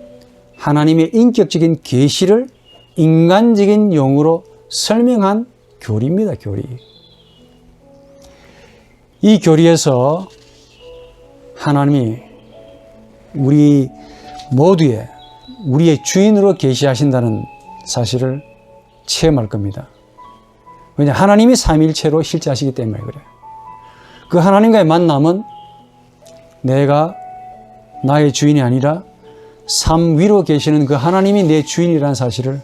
하나님의 인격적인 계시를 인간적인 용어로 설명한 교리입니다. 교리. 이 교리에서 하나님이 우리 모두의 우리의 주인으로 계시하신다는 사실을 체험할 겁니다. 왜냐? 하나님이 삼위일체로 실제하시기 때문에 그래요. 그 하나님과의 만남은 내가 나의 주인이 아니라 삶 위로 계시는 그 하나님이 내 주인이라는 사실을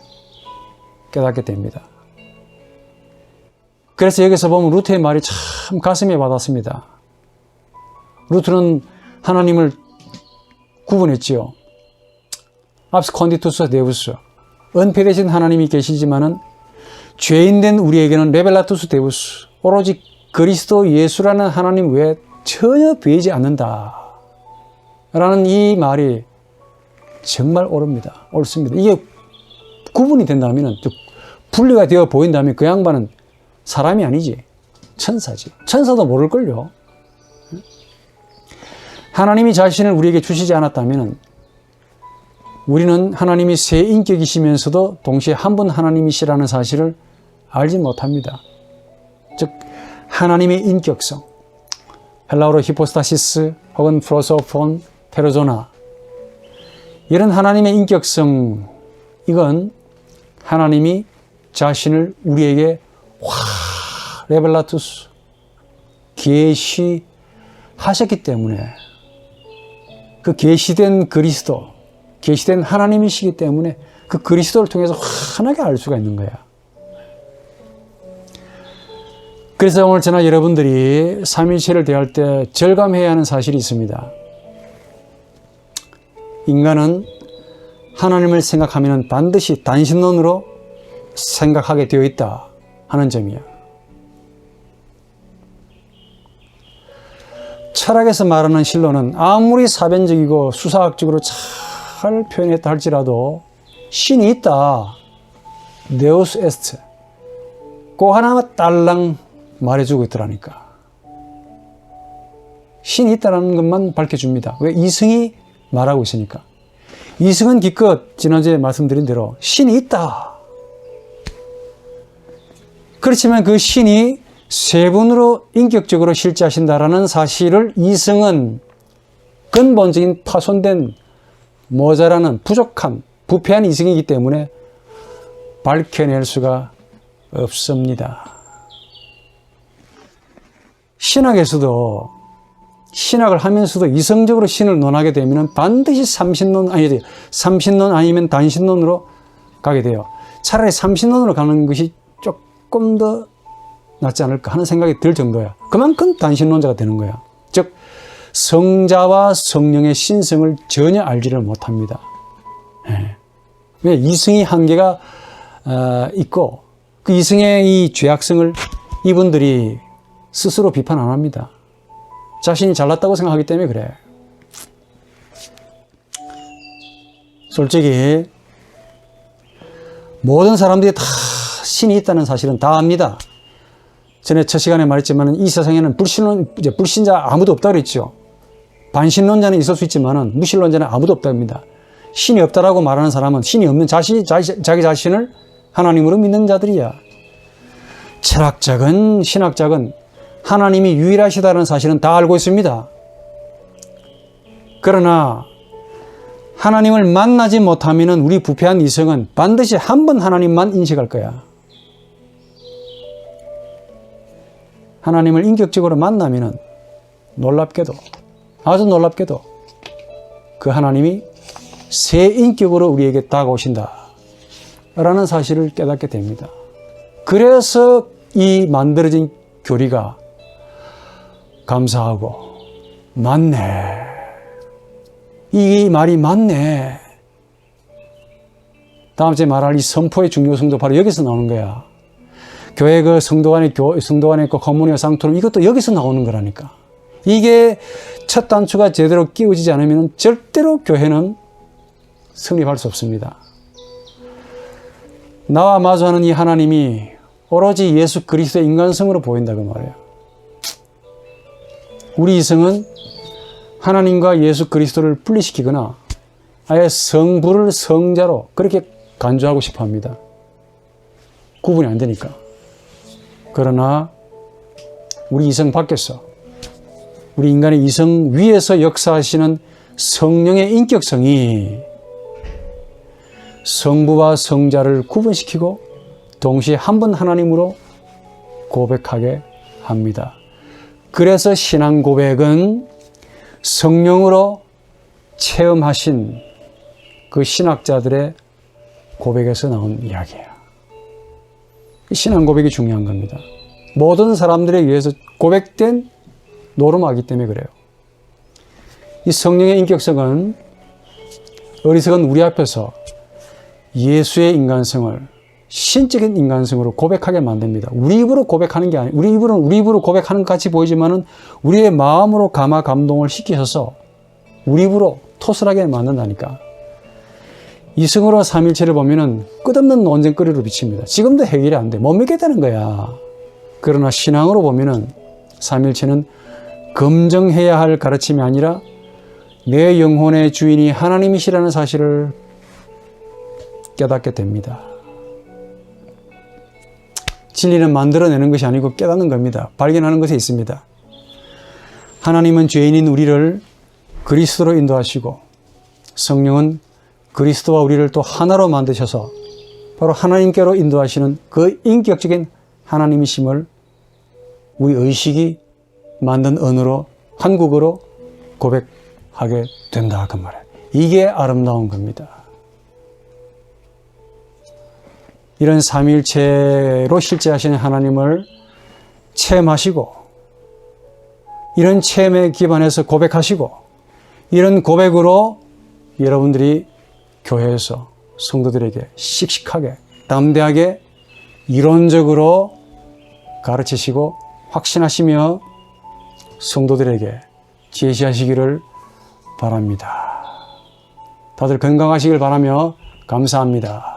깨닫게 됩니다. 그래서 여기서 보면 루트의 말이 참 가슴에 와닿습니다. 루트는 하나님을 구분했지요. 압스콘디투스 데우스, 은폐되신 하나님이 계시지만은 죄인된 우리에게는 레벨라투스 데우스, 오로지 그리스도 예수라는 하나님 외에 전혀 보이지 않는다 라는 이 말이 정말 옳습니다. 이게 구분이 된다면, 분리가 되어 보인다면 그 양반은 사람이 아니지, 천사지. 천사도 모를걸요. 하나님이 자신을 우리에게 주시지 않았다면 우리는 하나님이 세 인격이시면서도 동시에 한 분 하나님이시라는 사실을 알지 못합니다. 즉 하나님의 인격성, 헬라어로 히포스타시스 혹은 프로소폰, 테로조나, 이런 하나님의 인격성, 이건 하나님이 자신을 우리에게 레벨라투스, 계시하셨기 때문에, 그 계시된 그리스도, 계시된 하나님이시기 때문에 그 그리스도를 통해서 환하게 알 수가 있는 거야. 그래서 오늘 저나 여러분들이 삼위일체를 대할 때 절감해야 하는 사실이 있습니다. 인간은 하나님을 생각하면 반드시 단신론으로 생각하게 되어 있다 하는 점이야. 철학에서 말하는 신론은 아무리 사변적이고 수사학적으로 잘 표현했다 할지라도 신이 있다, 네오스 에스트, 그 하나만 딸랑 말해주고 있더라니까. 신이 있다는 것만 밝혀줍니다. 왜? 이승이 말하고 있으니까. 이승은 기껏 지난주에 말씀드린 대로 신이 있다. 그렇지만 그 신이 세 분으로 인격적으로 실제하신다라는 사실을 이승은 근본적인 파손된, 모자라는, 부족한, 부패한 이승이기 때문에 밝혀낼 수가 없습니다. 신학에서도, 신학을 하면서도 이성적으로 신을 논하게 되면 반드시 삼신론 아니면 단신론으로 가게 돼요. 차라리 삼신론으로 가는 것이 조금 더 낫지 않을까 하는 생각이 들 정도야. 그만큼 단신론자가 되는 거야. 즉 성자와 성령의 신성을 전혀 알지를 못합니다. 왜? 이승의 한계가 있고 그 이승의 이 죄악성을 이분들이 스스로 비판 안 합니다. 자신이 잘났다고 생각하기 때문에 그래. 솔직히 모든 사람들이 다 신이 있다는 사실은 다 압니다. 전에 첫 시간에 말했지만 이 세상에는 불신자 아무도 없다고 그랬죠. 반신론자는 있을 수 있지만 무신론자는 아무도 없답니다. 신이 없다라고 말하는 사람은 신이 없는 자기 자신을 하나님으로 믿는 자들이야. 철학자건 신학자건 하나님이 유일하시다는 사실은 다 알고 있습니다. 그러나 하나님을 만나지 못하면 우리 부패한 이성은 반드시 한 번 하나님만 인식할 거야. 하나님을 인격적으로 만나면 놀랍게도, 아주 놀랍게도 그 하나님이 새 인격으로 우리에게 다가오신다 라는 사실을 깨닫게 됩니다. 그래서 이 만들어진 교리가 감사하고 맞네, 이 말이 맞네, 다음 주에 말할 이 선포의 중요성도 바로 여기서 나오는 거야. 교회 그 성도 간의 그 커뮤니아 상토론, 이것도 여기서 나오는 거라니까. 이게 첫 단추가 제대로 끼워지지 않으면 절대로 교회는 성립할 수 없습니다. 나와 마주하는 이 하나님이 오로지 예수 그리스도의 인간성으로 보인다고 말해요. 우리 이성은 하나님과 예수 그리스도를 분리시키거나 아예 성부를 성자로 그렇게 간주하고 싶어 합니다. 구분이 안 되니까. 그러나 우리 이성 밖에서, 우리 인간의 이성 위에서 역사하시는 성령의 인격성이 성부와 성자를 구분시키고 동시에 한 분 하나님으로 고백하게 합니다. 그래서 신앙 고백은 성령으로 체험하신 그 신학자들의 고백에서 나온 이야기예요. 신앙 고백이 중요한 겁니다. 모든 사람들에 의해서 고백된 노름하기 때문에 그래요. 이 성령의 인격성은 어리석은 우리 앞에서 예수의 인간성을 신적인 인간성으로 고백하게 만듭니다. 우리 입으로 고백하는 게 아니에요. 우리 입으로 고백하는 것 같이 보이지만은 우리의 마음으로 감화 감동을 시키셔서 우리 입으로 토설하게 만든다니까. 이승으로 삼일체를 보면은 끝없는 논쟁거리로 비칩니다. 지금도 해결이 안 돼. 못 믿겠다는 거야. 그러나 신앙으로 보면은 삼일체는 검증해야 할 가르침이 아니라 내 영혼의 주인이 하나님이시라는 사실을 깨닫게 됩니다. 진리는 만들어내는 것이 아니고 깨닫는 겁니다. 발견하는 것에 있습니다. 하나님은 죄인인 우리를 그리스도로 인도하시고 성령은 그리스도와 우리를 또 하나로 만드셔서 바로 하나님께로 인도하시는 그 인격적인 하나님이심을 우리 의식이 만든 언어로 한국어로 고백하게 된다 그 말이에요. 이게 아름다운 겁니다. 이런 삼위일체로 실제하시는 하나님을 체험하시고 이런 체험에 기반해서 고백하시고 이런 고백으로 여러분들이 교회에서 성도들에게 씩씩하게 담대하게 이론적으로 가르치시고 확신하시며 성도들에게 제시하시기를 바랍니다. 다들 건강하시길 바라며 감사합니다.